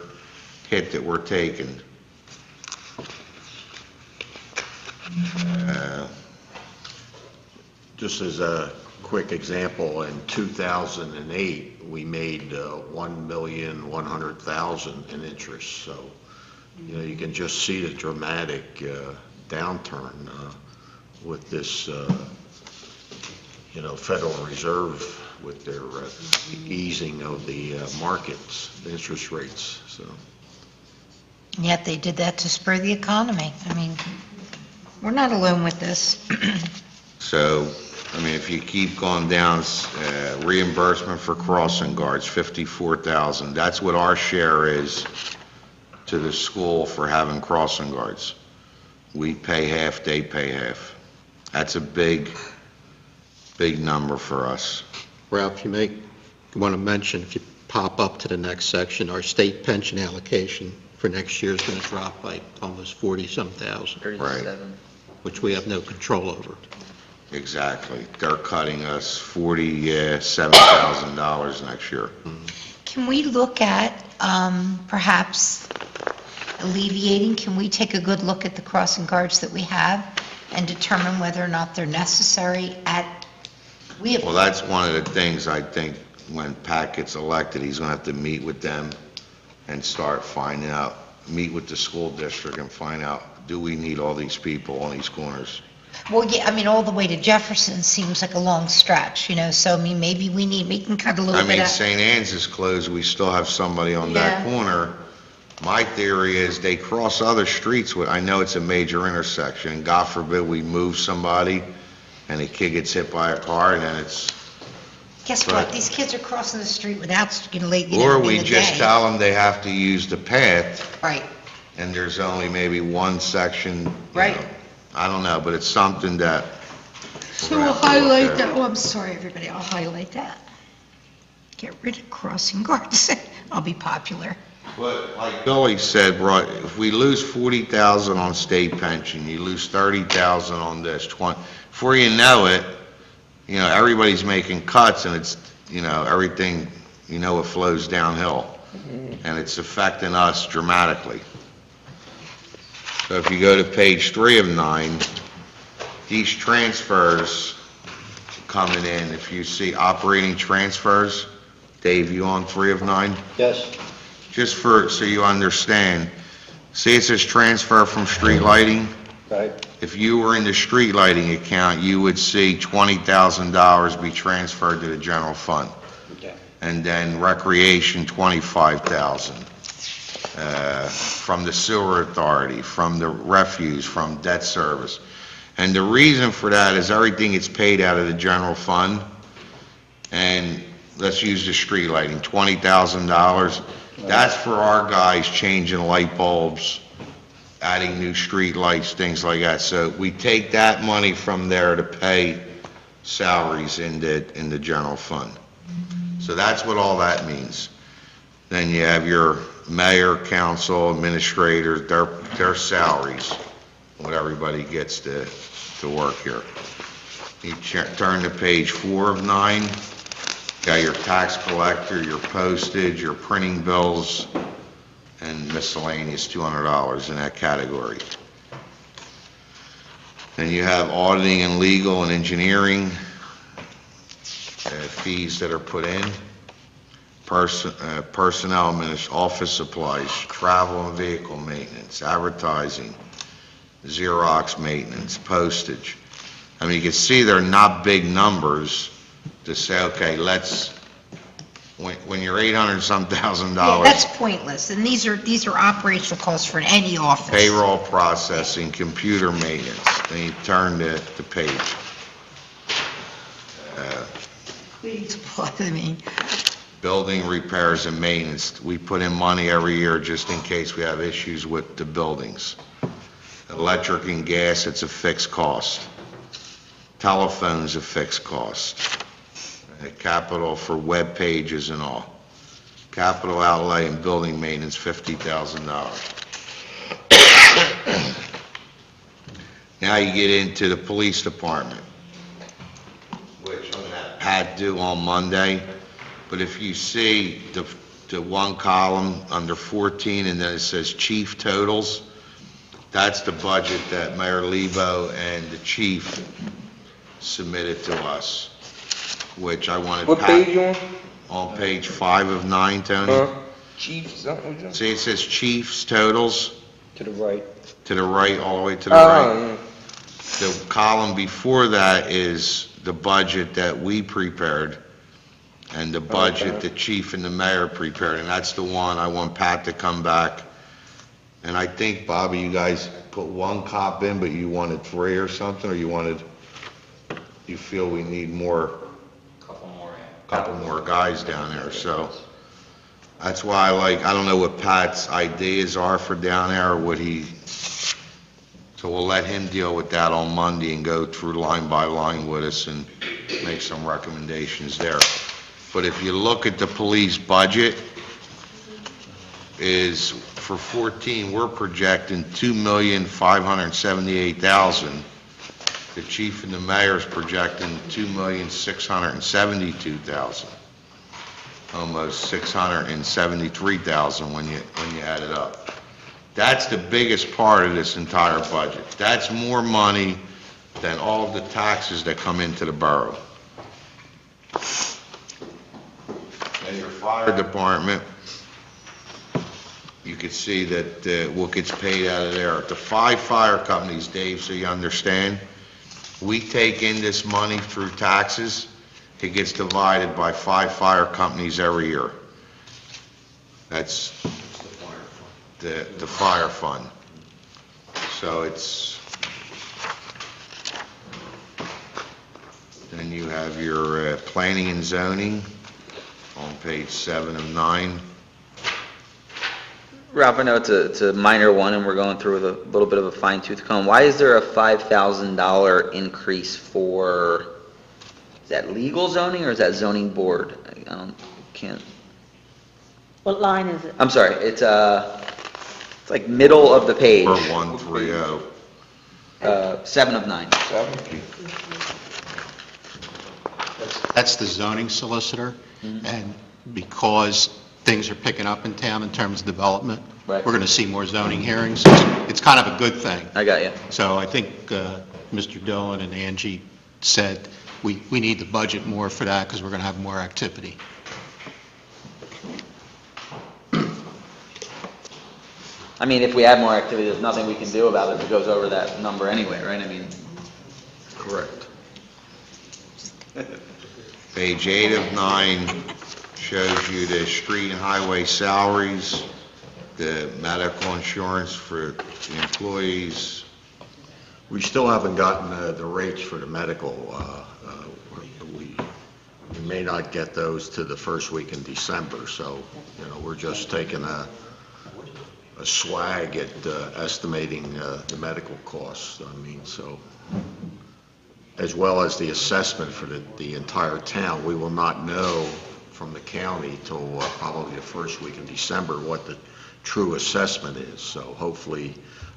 Speaker 1: hit that we're taking.
Speaker 5: Just as a quick example, in 2008, we made $1,100,000 in interest. So, you can just see the dramatic downturn with this, Federal Reserve with their easing of the markets, the interest rates, so.
Speaker 2: Yet they did that to spur the economy. I mean, we're not alone with this.
Speaker 1: So, if you keep going down, reimbursement for crossing guards, $54,000. That's what our share is to the school for having crossing guards. We pay half, they pay half. That's a big number for us.
Speaker 7: Ralph, you want to mention, if you pop up to the next section, our state pension allocation for next year is going to drop by almost 40-some thousand,
Speaker 6: 37.
Speaker 7: which we have no control over.
Speaker 1: Exactly. They're cutting us $47,000 next year.
Speaker 2: Can we look at perhaps alleviating, can we take a good look at the crossing guards that we have and determine whether or not they're necessary
Speaker 1: Well, that's one of the things I think when Pat gets elected, he's going to have to meet with them and start finding out, meet with the school district and find out, do we need all these people on these corners?
Speaker 2: Well, yeah, all the way to Jefferson seems like a long stretch, so maybe we can cut a little bit out.
Speaker 1: St. Anne's is closed, we still have somebody on that
Speaker 2: Yeah.
Speaker 1: corner. My theory is they cross other streets I know it's a major intersection, God forbid we move somebody and a kid gets hit by a car, and then it's,
Speaker 2: Guess
Speaker 1: Right.
Speaker 2: what? These kids are crossing the street without, late,
Speaker 1: or
Speaker 2: in
Speaker 1: we
Speaker 2: the
Speaker 1: just
Speaker 2: day.
Speaker 1: tell them they have to use the path,
Speaker 2: Right,
Speaker 1: and there's only maybe one section.
Speaker 2: Right.
Speaker 1: I don't know, but it's something that.
Speaker 2: so
Speaker 1: we're
Speaker 2: we'll
Speaker 1: gonna have to look
Speaker 2: highlight
Speaker 1: at.
Speaker 2: that, I'm sorry, everybody, I'll highlight that. Get rid of crossing guards, I'll be popular.
Speaker 1: But like Billy said, if we lose 40,000 on state pension, you lose 30,000 on this, before you know it, everybody's making cuts, and it's, everything, it flows downhill. And it's affecting us dramatically. So if you go to page 3 of 9, these transfers coming in, if you see operating transfers, Dave, you on 3 of 9?
Speaker 3: Yes,
Speaker 1: Just so you understand, see it says transfer from street lighting?
Speaker 3: right,
Speaker 1: If you were in the street lighting account, you would see $20,000 be transferred to the general fund.
Speaker 3: okay.
Speaker 1: And then recreation, $25,000. From the sewer authority, from the refuse, from debt service. And the reason for that is everything gets paid out of the general fund. And let's use the street lighting, $20,000. That's for our guys changing light bulbs, adding new street lights, things like that. So we take that money from there to pay salaries in the general fund. So that's what all that means. Then you have your mayor, council, administrators, their salaries, what everybody gets to work here. You turn to page 4 of 9, got your tax collector, your postage, your printing bills, and miscellaneous $200 in that category. Then you have auditing and legal and engineering fees that are put in. Personnel, office supplies, travel and vehicle maintenance, advertising, Xerox maintenance, postage. I mean, you can see they're not big numbers to say, okay, when you're $800-some thousand
Speaker 2: Yeah, that's
Speaker 1: dollars,
Speaker 2: pointless, and these are operational costs for any office.
Speaker 1: payroll processing, computer maintenance, then you turn the page.
Speaker 2: I mean,
Speaker 1: Building repairs and maintenance, we put in money every year just in case we have issues with the buildings. Electric and gas, it's a fixed cost. Telephone's a fixed cost. Capital for web pages and all. Capital outlay and building maintenance, $50,000. Now you get into the police department, which I'm gonna have Pat do on Monday, but if you see the one column under 14, and then it says chief totals, that's the budget that Mayor Lebo and the chief submitted to us, which I wanted
Speaker 4: What
Speaker 1: Pat...
Speaker 4: page you on?
Speaker 1: On page 5 of 9, Tony.
Speaker 4: Chief, something?
Speaker 1: See, it says chiefs totals
Speaker 3: To the right.
Speaker 1: to the right, all the way to the right.
Speaker 4: Oh, yeah.
Speaker 1: The column before that is the budget that we prepared, and the budget
Speaker 4: Okay.
Speaker 1: the chief and the mayor prepared, and that's the one I want Pat to come back. And I think, Bobby, you guys put one cop in, but you wanted 3 or something, or you feel we need more? Couple more guys down there, so that's why I don't know what Pat's ideas are for down there, or so we'll let him deal with that on Monday and go through line by line with us and make some recommendations there. But if you look at the police budget, is for 14, we're projecting $2,578,000. The chief and the mayor's projecting $2,672,000, almost $673,000 when you add it up. That's the biggest part of this entire budget. That's more money than all of the taxes that come into the borough. And your fire department, you can see that what gets paid out of there. The 5 fire companies, Dave, so you understand, we take in this money through taxes, it gets divided by 5 fire companies every year. That's the fire fund. So then you have your planning and zoning on page 7 of 9.
Speaker 6: Ralph, I know it's a minor one, and we're going through with a little bit of a fine tooth comb. Why is there a $5,000 increase for, is that legal zoning or is that zoning board? Can't.
Speaker 8: What line is it?
Speaker 6: I'm sorry, it's like middle of the page.
Speaker 1: For 130.
Speaker 6: 7 of 9.
Speaker 7: That's the zoning solicitor, and because things are picking up in town in terms of development,
Speaker 6: Right.
Speaker 7: we're going to see more zoning hearings. It's kind of a good thing.
Speaker 6: I got you.
Speaker 7: So I think Mr. Dillon and Angie said we need to budget more for that because we're going to have more activity.
Speaker 6: I mean, if we have more activity, there's nothing we can do about it if it goes over that number anyway, right? I mean,
Speaker 1: Correct. Page 8 of 9 shows you the street and highway salaries, the medical insurance for the employees.
Speaker 5: We still haven't gotten the rates for the medical. We may not get those to the first week in December, so, we're just taking a swag at estimating the medical costs. I mean, so, as well as the assessment for the entire town. We will not know from the county till probably the first week in December what the true assessment is. So hopefully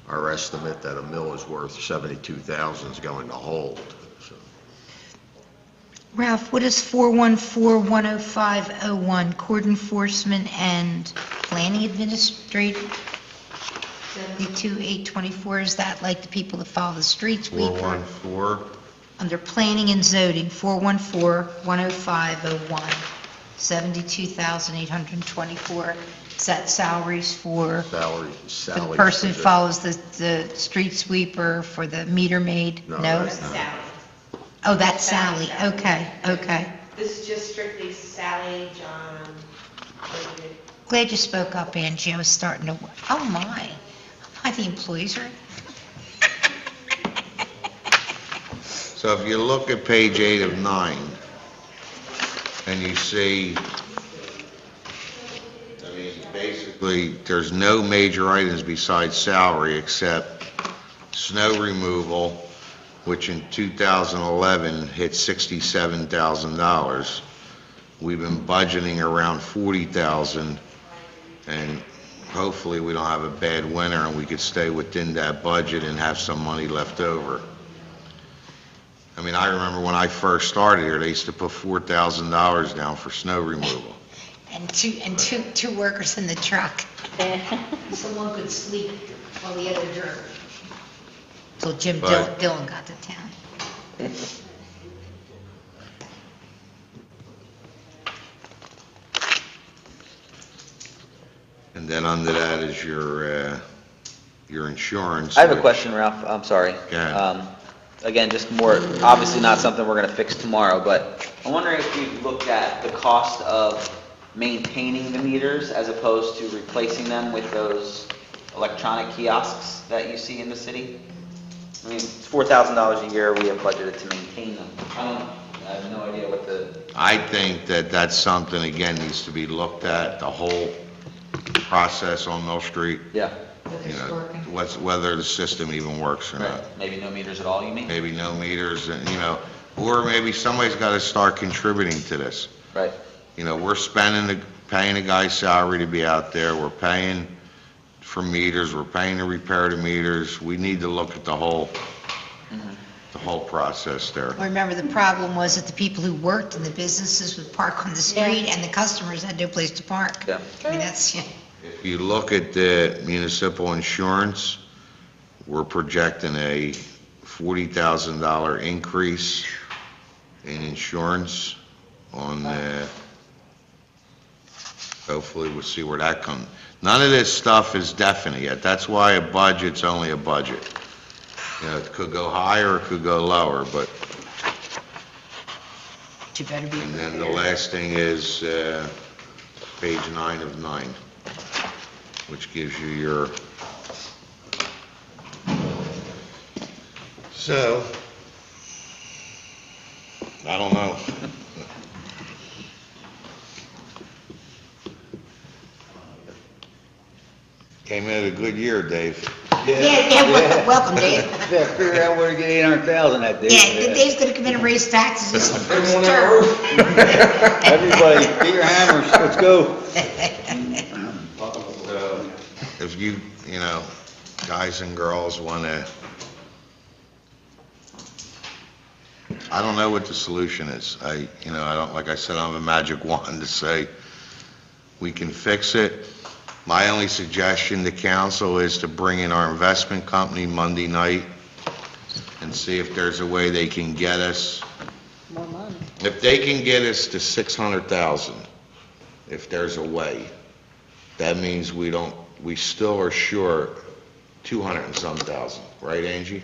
Speaker 5: our estimate that a mill is worth $72,000 is going to hold. So,
Speaker 2: Ralph, what is 414-10501, court enforcement and planning administrator? 72,824, is that like the people that follow the street sweeper?
Speaker 1: 414,
Speaker 2: Under planning and zoning, 414-10501, 72,824. Is that salaries for
Speaker 5: salary
Speaker 2: the person who follows the street sweeper, for the meter maid?
Speaker 5: No,
Speaker 2: No?
Speaker 5: that's not.
Speaker 2: Oh, that's Sally, okay, okay.
Speaker 9: This is just strictly Sally, John, Bridget.
Speaker 2: Glad you spoke up, Angie, I was starting to, oh my, the employees are,
Speaker 1: So if you look at page 8 of 9, and you see, I mean, basically, there's no major items besides salary except snow removal, which in 2011 hit $67,000. We've been budgeting around 40,000, and hopefully we don't have a bad winter and we could stay within that budget and have some money left over. I mean, I remember when I first started here, they used to put $4,000 down for snow removal.
Speaker 2: and two workers in the truck. Someone could sleep while the other drove. Till Jim
Speaker 1: But-
Speaker 2: Dillon got to town.
Speaker 1: And then under that is your insurance.
Speaker 6: I have a
Speaker 1: which-
Speaker 6: question, Ralph, I'm sorry.
Speaker 1: Go ahead.
Speaker 6: Again, just more, obviously not something we're gonna fix tomorrow, but I'm wondering if you've looked at the cost of maintaining the meters as opposed to replacing them with those electronic kiosks that you see in the city? I mean, it's $4,000 a year we have budgeted to maintain them. I have no idea what the,
Speaker 1: I think that that's something, again, needs to be looked at, the whole process on Mill Street,
Speaker 6: yeah,
Speaker 1: you know, whether the system even works or not.
Speaker 6: right, maybe no meters at all, you mean?
Speaker 1: Maybe no meters, and, you know, or maybe somebody's got to start contributing to this.
Speaker 6: Right,
Speaker 1: You know, we're paying a guy's salary to be out there, we're paying for meters, we're paying to repair the meters, we need to look at the whole process there.
Speaker 2: Remember, the problem was that the people who worked in the businesses would park on the street, and the customers had no place to park.
Speaker 6: yeah.
Speaker 2: I mean, that's, yeah.
Speaker 1: If you look at the municipal insurance, we're projecting a $40,000 increase in insurance on hopefully we'll see where that comes. None of this stuff is definite yet. That's why a budget's only a budget. You know, it could go higher, it could go lower, but,
Speaker 2: You better be
Speaker 1: and then the last thing is page 9 of 9, which gives you your... So, I don't know. Came in a good year, Dave.
Speaker 2: welcome, Dave.
Speaker 3: Yeah, figure out where to get 800,000 that day.
Speaker 2: Yeah, Dave's gonna come in and raise taxes this is the first
Speaker 4: Everyone
Speaker 2: term.
Speaker 3: Everybody, get your hammers, let's go.
Speaker 1: So, if you know, guys and girls want to, I don't know what the solution is. I don't, like I said, I don't have a magic wand to say we can fix it. My only suggestion to council is to bring in our investment company Monday night and see if there's a way they can get us,
Speaker 8: More money.
Speaker 1: if they can get us to 600,000, if there's a way, that means we still are short 200 and some thousand, right, Angie?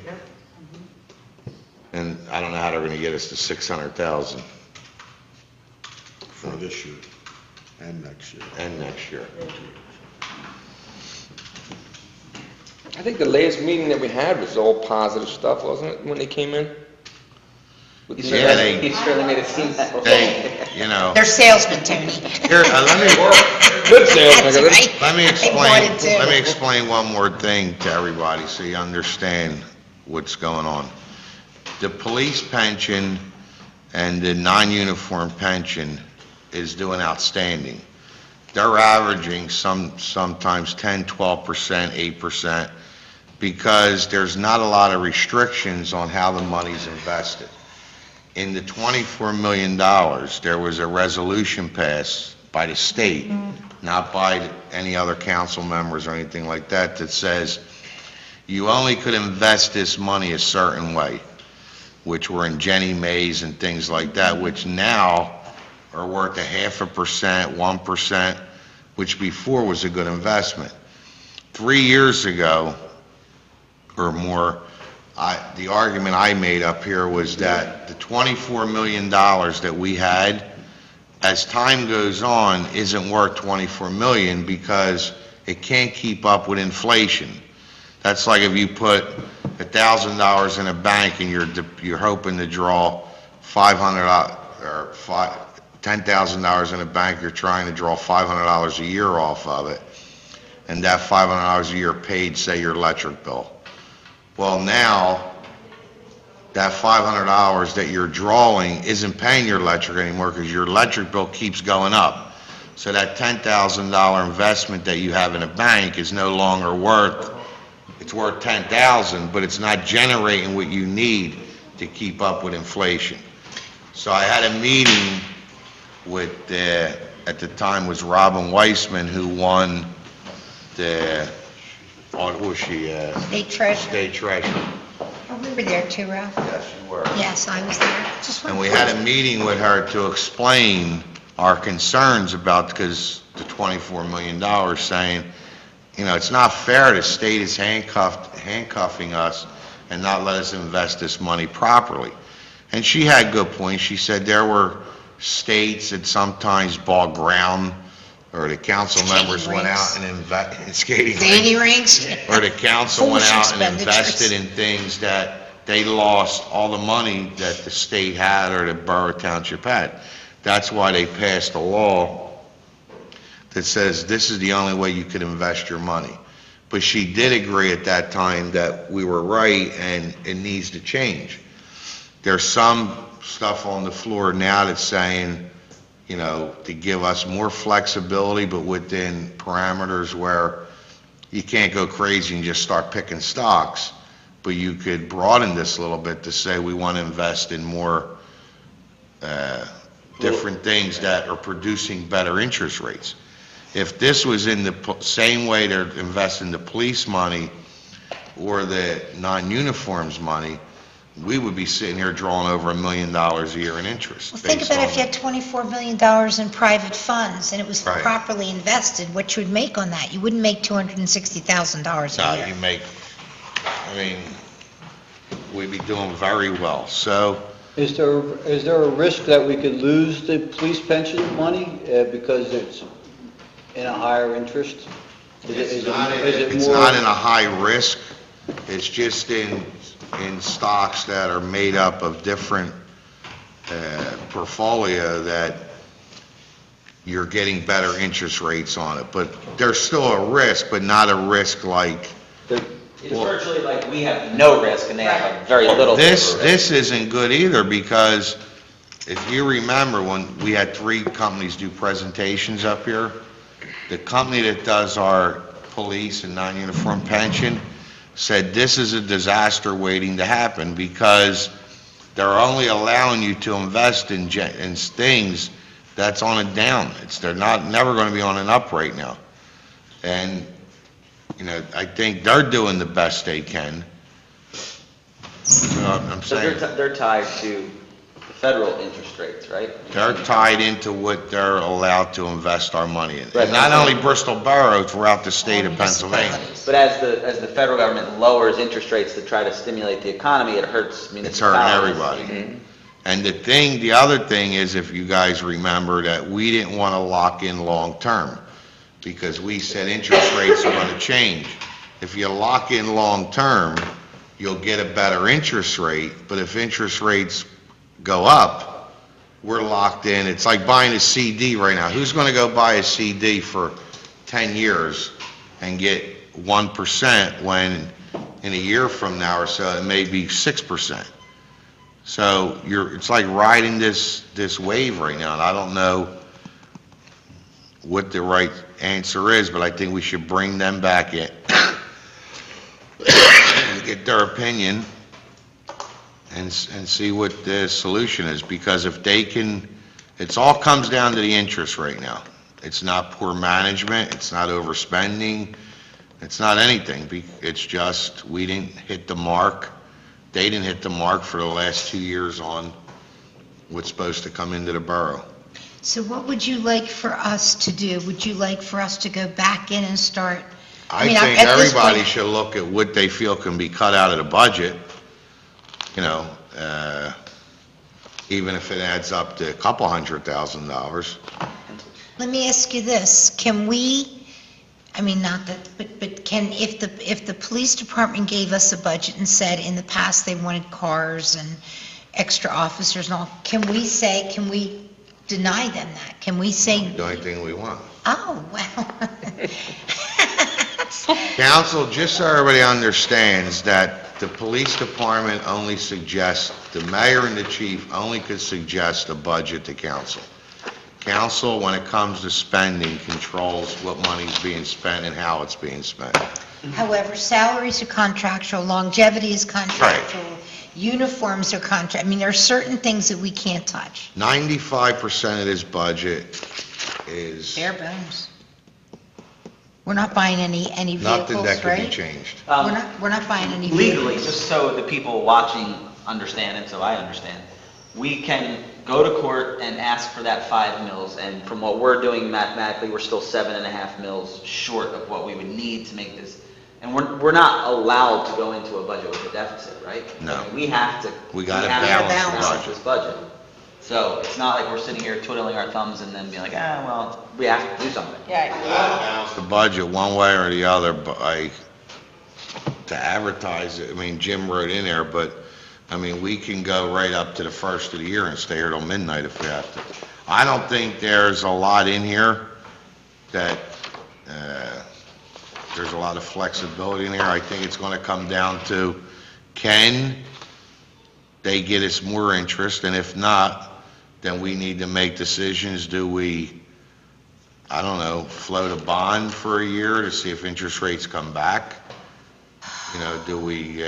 Speaker 1: And I don't know how they're gonna get us to 600,000
Speaker 5: For this year and next year.
Speaker 1: and next year.
Speaker 4: I think the last meeting that we had was all positive stuff, wasn't it, when they came in? With the-
Speaker 1: Yeah, they-
Speaker 6: You certainly made it seem that way.
Speaker 1: They,
Speaker 2: They're salesmen, Tony.
Speaker 1: here,
Speaker 4: Good sales,
Speaker 2: That's
Speaker 4: nigga.
Speaker 2: right.
Speaker 1: let me
Speaker 2: They wanted to.
Speaker 1: let me explain one more thing to everybody so you understand what's going on. The police pension and the non-uniform pension is doing outstanding. They're averaging sometimes 10, 12%, 8%, because there's not a lot of restrictions on how the money's invested. In the $24 million, there was a resolution passed by the state, not by any other council members or anything like that, that says you only could invest this money a certain way, which were in Jenny Mays and things like that, which now are worth 0.5%, 1%, which before was a good investment. 3 years ago or more, the argument I made up here was that the $24 million that we had, as time goes on, isn't worth 24 million because it can't keep up with inflation. That's like if you put $1,000 in a bank and you're hoping to draw $500, or $10,000 in a bank, you're trying to draw $500 a year off of it, and that $500 a year paid, say, your electric bill. Well, now, that $500 that you're drawing isn't paying your electric anymore because your electric bill keeps going up. So that $10,000 investment that you have in a bank is no longer worth, it's worth $10,000, but it's not generating what you need to keep up with inflation. So I had a meeting with, at the time was Robin Weissman, who won the, what was she?
Speaker 2: State treasurer.
Speaker 1: State treasurer.
Speaker 2: Oh, we were there too, Ralph.
Speaker 1: Yes, you were.
Speaker 2: Yes, I was there. Just
Speaker 1: And
Speaker 2: one
Speaker 1: we had a meeting with her to explain our concerns about, because the $24 million, saying, you know, it's not fair the state is handcuffing us and not let us invest this money properly. And she had good points. She said there were states that sometimes bought ground, or the council members went out and invested,
Speaker 2: Skating rinks.
Speaker 1: or the council went
Speaker 2: Foolish
Speaker 1: out and
Speaker 2: expenditures.
Speaker 1: invested in things that they lost all the money that the state had or the borough township had. That's why they passed a law that says this is the only way you could invest your money. But she did agree at that time that we were right and it needs to change. There's some stuff on the floor now that's saying, you know, to give us more flexibility, but within parameters where you can't go crazy and just start picking stocks, but you could broaden this a little bit to say we want to invest in more different things that are producing better interest rates. If this was in the same way they're investing the police money or the non-uniforms money, we would be sitting here drawing over $1 million a year in interest.
Speaker 2: Well, think
Speaker 1: based
Speaker 2: about
Speaker 1: on
Speaker 2: if you had $24 million in private funds and it was
Speaker 1: Right.
Speaker 2: properly invested, what you would make on that? You wouldn't make $260,000 a
Speaker 1: No,
Speaker 2: year.
Speaker 1: you make, I mean, we'd be doing very well. So,
Speaker 3: Is there a risk that we could lose the police pension money because it's in a higher interest?
Speaker 1: it's not in a high risk, it's just in stocks that are made up of different portfolio that you're getting better interest rates on it. But there's still a risk, but not a risk like,
Speaker 6: It's virtually like we have no risk and they have a very little bit of risk.
Speaker 1: this isn't good either, because if you remember when we had 3 companies do presentations up here, the company that does our police and non-uniform pension said this is a disaster waiting to happen because they're only allowing you to invest in things that's on a down. They're never going to be on an up right now. And, you know, I think they're doing the best they can. So I'm
Speaker 6: So
Speaker 1: saying,
Speaker 6: they're tied to the federal interest rates, right?
Speaker 1: they're tied into what they're allowed to invest our money in.
Speaker 6: Right.
Speaker 1: And not only Bristol Borough, throughout the state of Pennsylvania.
Speaker 6: But as the federal government lowers interest rates to try to stimulate the economy, it hurts
Speaker 1: It's
Speaker 6: municipalities.
Speaker 1: hurting everybody. And the other thing is, if you guys remember, that we didn't want to lock in long-term, because we said interest rates are going to change. If you lock in long-term, you'll get a better interest rate, but if interest rates go up, we're locked in. It's like buying a CD right now. Who's going to go buy a CD for 10 years and get 1% when in a year from now or so, it may be 6%? So it's like riding this wave right now, and I don't know what the right answer is, but I think we should bring them back in, get their opinion, and see what the solution is, because if they can, it all comes down to the interest right now. It's not poor management, it's not overspending, it's not anything, it's just we didn't hit the mark. They didn't hit the mark for the last 2 years on what's supposed to come into the borough.
Speaker 2: So what would you like for us to do? Would you like for us to go back in and start?
Speaker 1: I
Speaker 2: mean,
Speaker 1: think
Speaker 2: at this
Speaker 1: everybody
Speaker 2: point-
Speaker 1: should look at what they feel can be cut out of the budget even if it adds up to a couple $100,000.
Speaker 2: Let me ask you this, can we, I mean, not that, but can, if the police department gave us a budget and said in the past they wanted cars and extra officers and all, can we deny them that? Can we say,
Speaker 1: The only thing we want.
Speaker 2: oh, well.
Speaker 1: Council, just so everybody understands that the police department only suggests, the mayor and the chief only could suggest a budget to council. Council, when it comes to spending, controls what money's being spent and how it's being spent.
Speaker 2: However, salaries are contractual, longevity is contractual, uniforms are contract, I mean, there are certain things that we can't touch.
Speaker 1: 95% of this budget is
Speaker 2: Bare bones. We're not buying any
Speaker 1: nothing that
Speaker 2: vehicles,
Speaker 1: could be
Speaker 2: right?
Speaker 1: changed.
Speaker 2: We're not buying any
Speaker 6: Legally,
Speaker 2: vehicles.
Speaker 6: just so the people watching understand and so I understand, we can go to court and ask for that 5 mils, and from what we're doing mathematically, we're still 7.5 mils short of what we would need to make this. And we're not allowed to go into a budget with a deficit, right?
Speaker 1: No.
Speaker 6: I mean, we have to.
Speaker 1: We gotta
Speaker 6: have to
Speaker 1: balance the budget.
Speaker 6: this budget. So it's not like we're sitting here twiddling our thumbs and then being like, well, we have to do something.
Speaker 8: Yeah,
Speaker 1: The budget one way or the other, to advertise it, I mean, Jim wrote in there, but, I mean, we can go right up to the first of the year and stay here till midnight if we have to. I don't think there's a lot in here that, there's a lot of flexibility in here. I think it's gonna come down to, can they get us more interest, and if not, then we need to make decisions. Do we, I don't know, float a bond for a year to see if interest rates come back? Do we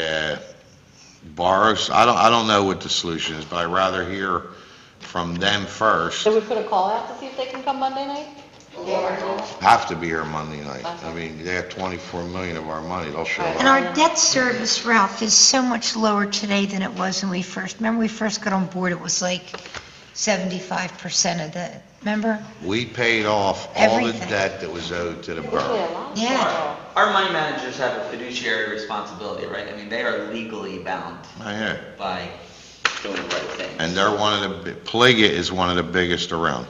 Speaker 1: borrow? I don't know what the solution is, but I'd rather hear from them first.
Speaker 8: Should we put a call out to see if they can come Monday night?
Speaker 1: Have to be here Monday night. I mean, they have 24 million of our money, they'll show
Speaker 2: And
Speaker 1: up.
Speaker 2: our debt service, Ralph, is so much lower today than it was when we first, remember we first got on board, it was like 75% of the, remember?
Speaker 1: We paid off all the
Speaker 2: Everything.
Speaker 1: debt that was owed to the borough.
Speaker 2: Yeah.
Speaker 6: Our money managers have a fiduciary responsibility, right? I mean, they are legally bound
Speaker 1: Oh, yeah.
Speaker 6: by doing the right thing.
Speaker 1: And they're one of the, Pliget is one of the biggest around.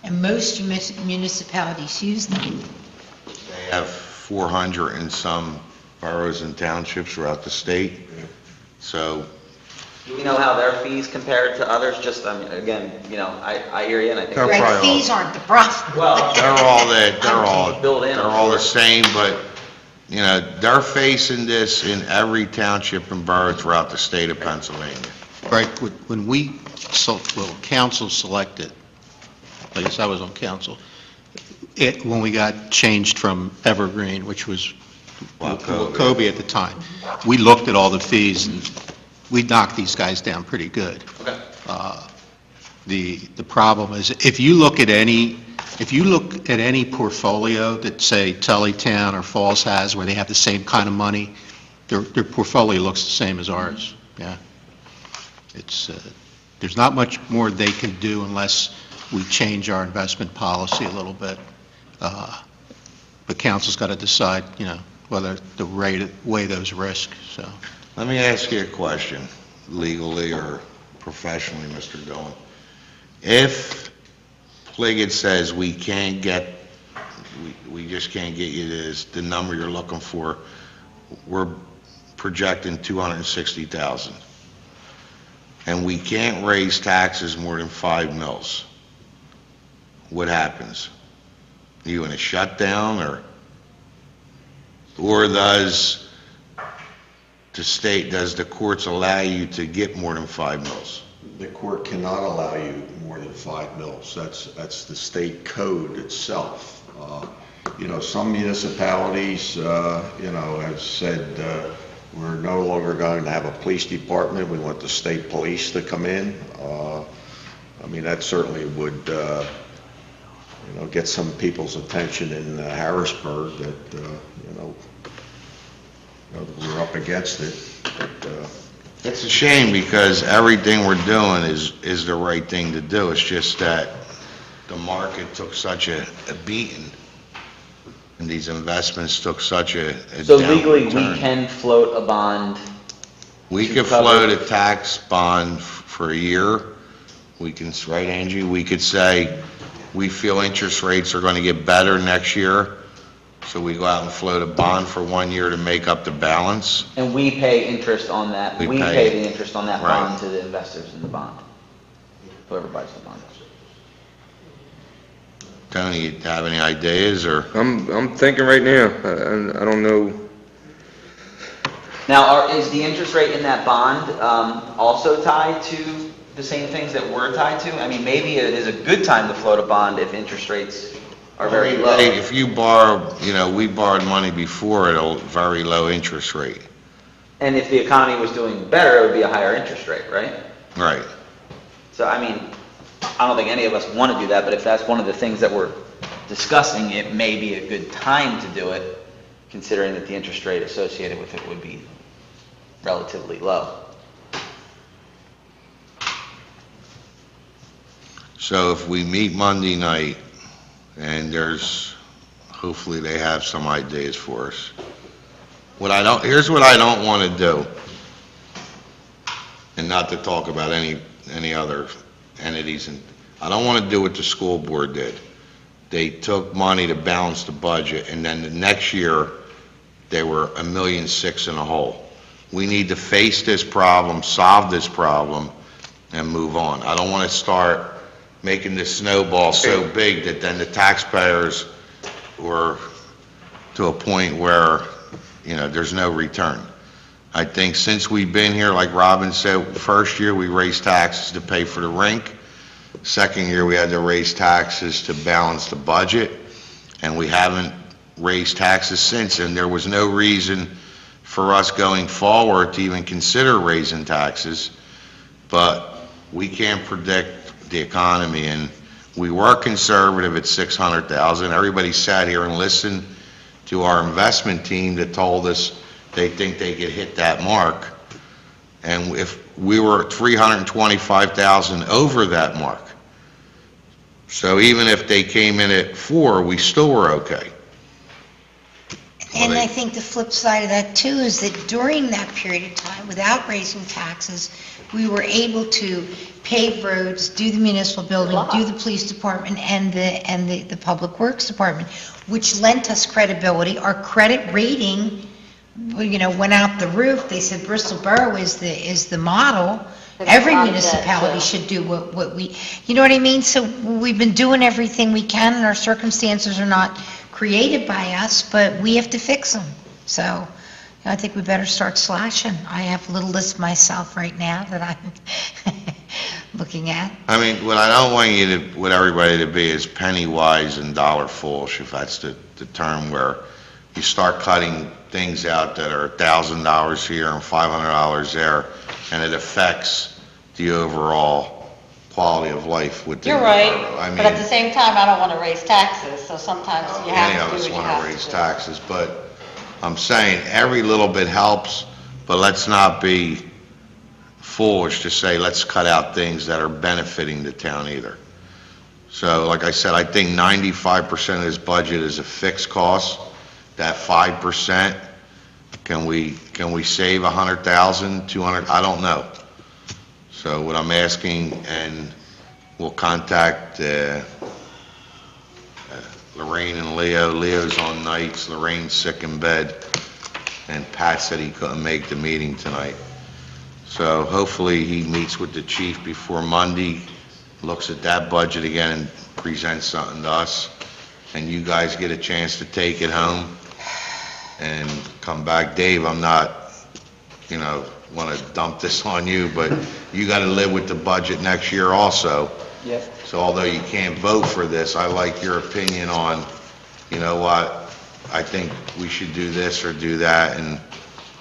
Speaker 2: And most municipalities use them.
Speaker 1: They have 400 and some boroughs and townships throughout the state. So,
Speaker 6: Do we know how their fees compared to others? Just, I mean, again, I hear you and I think.
Speaker 1: They're
Speaker 2: Right,
Speaker 1: probably all-
Speaker 2: fees aren't the problem.
Speaker 6: Well, Built in,
Speaker 1: they're
Speaker 6: I'm
Speaker 1: all the
Speaker 6: sure.
Speaker 1: same, but, they're facing this in every township and borough throughout the state of Pennsylvania.
Speaker 7: Right, when council selected, I guess I was on council, when we got changed from Evergreen, which was Wachovia at the time, we looked at all the fees, and we knocked these guys down pretty good.
Speaker 6: Okay.
Speaker 7: The problem is, if you look at any portfolio that, say, Tullytown or Falls has, where they have the same kind of money, their portfolio looks the same as ours, yeah. It's, there's not much more they can do unless we change our investment policy a little bit. But council's got to decide, whether to weigh those risks, so.
Speaker 1: Let me ask you a question, legally or professionally, Mr. Dillon. If Pliget says we just can't get you the number you're looking for, we're projecting 260,000, and we can't raise taxes more than 5 mils, what happens? Are you in a shutdown, or does the courts allow you to get more than 5 mils?
Speaker 5: The court cannot allow you more than 5 mils. That's the state code itself. Some municipalities, have said, we're no longer going to have a police department. We want the state police to come in. That certainly would, get some people's attention in Harrisburg that, we're up against it. But,
Speaker 1: It's a shame, because everything we're doing is the right thing to do. It's just that the market took such a beating, and these investments took such a
Speaker 6: So
Speaker 1: downward
Speaker 6: legally, we
Speaker 1: turn.
Speaker 6: can float a bond
Speaker 1: We
Speaker 6: to
Speaker 1: could
Speaker 6: cover-
Speaker 1: float a tax bond for a year. We can, right, Angie? We could say, we feel interest rates are going to get better next year, so we go out and float a bond for 1 year to make up the balance.
Speaker 6: And we pay interest on that,
Speaker 1: We
Speaker 6: we
Speaker 1: pay-
Speaker 6: pay the interest on that
Speaker 1: right.
Speaker 6: bond to the investors in the bond. Whoever buys the bond.
Speaker 1: Tony, you have any ideas, or?
Speaker 4: I'm thinking right now, I don't know.
Speaker 6: Now, is the interest rate in that bond also tied to the same things that we're tied to? I mean, maybe it is a good time to float a bond if interest rates are very low.
Speaker 1: Hey, if you borrow, we borrowed money before at a very low interest rate.
Speaker 6: And if the economy was doing better, it would be a higher interest rate, right?
Speaker 1: Right.
Speaker 6: So, I mean, I don't think any of us want to do that, but if that's one of the things that we're discussing, it may be a good time to do it, considering that the interest rate associated with it would be relatively low.
Speaker 1: So if we meet Monday night, and hopefully they have some ideas for us. Here's what I don't want to do, and not to talk about any other entities, and I don't want to do what the school board did. They took money to balance the budget, and then the next year, they were $1.6 million in a hole. We need to face this problem, solve this problem, and move on. I don't want to start making this snowball so big that then the taxpayers were to a point where, there's no return. I think since we've been here, like Robin said, first year we raised taxes to pay for the rink. Second year, we had to raise taxes to balance the budget, and we haven't raised taxes since, and there was no reason for us going forward to even consider raising taxes, but we can't predict the economy, and we were conservative at 600,000. Everybody sat here and listened to our investment team that told us they think they could hit that mark, and if we were 325,000 over that mark. So even if they came in at 4, we still were okay.
Speaker 2: And I think the flip side of that too is that during that period of time, without raising taxes, we were able to pave roads, do the municipal building, do the police department and the public works department, which lent us credibility. Our credit rating, went out the roof. They said Bristol Borough is the model. Every municipality should do what we, you know what I mean? So we've been doing everything we can, and our circumstances are not created by us, but we have to fix them. So I think we better start slashing. I have a little list myself right now that I'm looking at.
Speaker 1: I mean, what I don't want everybody to be is penny wise and dollar foolish, if that's the term, where you start cutting things out that are $1,000 here and $500 there, and it affects the overall quality of life with the
Speaker 8: You're right,
Speaker 1: borough. I
Speaker 8: but at the
Speaker 1: mean,
Speaker 8: same time, I don't want to raise taxes, so sometimes you
Speaker 1: any
Speaker 8: have
Speaker 1: of
Speaker 8: to do
Speaker 1: us
Speaker 8: what you
Speaker 1: want
Speaker 8: have
Speaker 1: to
Speaker 8: to
Speaker 1: raise
Speaker 8: do.
Speaker 1: taxes, but I'm saying every little bit helps, but let's not be foolish to say, let's cut out things that are benefiting the town either. So, like I said, I think 95% of this budget is a fixed cost. That 5%, can we save 100,000, 200? I don't know. So what I'm asking, and we'll contact Lorraine and Leo. Leo's on nights, Lorraine's sick in bed, and Pat said he couldn't make the meeting tonight. So hopefully he meets with the chief before Monday, looks at that budget again and presents something to us, and you guys get a chance to take it home and come back. Dave, I'm not, want to dump this on you, but you got to live with the budget next year also.
Speaker 6: Yep.
Speaker 1: So although you can't vote for this, I like your opinion on, you know what, I think we should do this or do that, and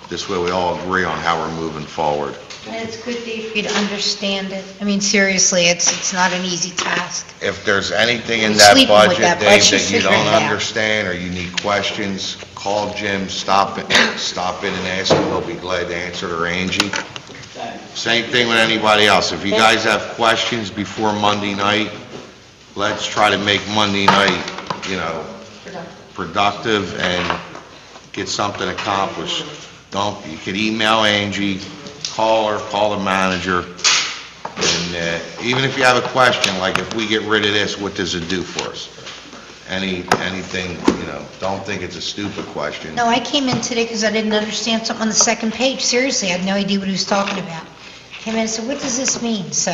Speaker 1: this way we all agree on how we're moving forward.
Speaker 2: And it's good, Dave, for you to understand it. I mean, seriously, it's not an easy task.
Speaker 1: If there's anything in
Speaker 2: We're
Speaker 1: that
Speaker 2: sleeping with
Speaker 1: budget,
Speaker 2: that, but
Speaker 1: Dave,
Speaker 2: you
Speaker 1: that you
Speaker 2: figure
Speaker 1: don't
Speaker 2: it out.
Speaker 1: understand, or you need questions, call Jim, stop it and ask him. He'll be glad to answer, or Angie. Same thing with anybody else. If you guys have questions before Monday night, let's try to make Monday night, productive and get something accomplished. You can email Angie, call her, call the manager, and even if you have a question, like if we get rid of this, what does it do for us? Anything, don't think it's a stupid question.
Speaker 2: No, I came in today because I didn't understand something on the second page. Seriously, I had no idea what he was talking about. Came in and said, what does this mean? So,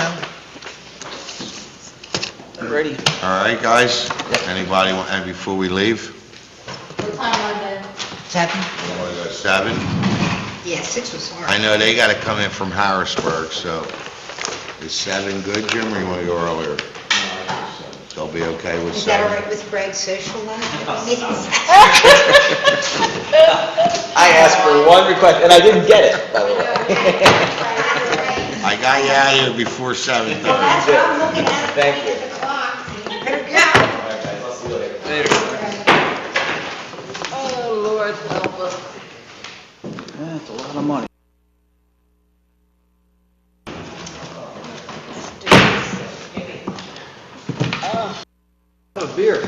Speaker 6: Ready?
Speaker 1: All right, guys? Anybody, and before we leave?
Speaker 8: What time Monday?
Speaker 2: 7?
Speaker 1: You want to go 7?
Speaker 2: Yeah, 6 was hard.
Speaker 1: I know they got to come in from Harrisburg, so is 7 good, Jim, or you want to go earlier? They'll be okay with 7?
Speaker 2: Is that all right with Greg's social life?
Speaker 6: I asked for one request, and I didn't get it, by the way.
Speaker 1: I got you out of here before 7:30.
Speaker 2: Well, that's what I'm looking at.
Speaker 6: Thank you.
Speaker 2: At the clock. You better go.
Speaker 6: All right, guys, I'll see you later.
Speaker 8: Oh, Lord, help us.
Speaker 3: That's a lot of money. A beer.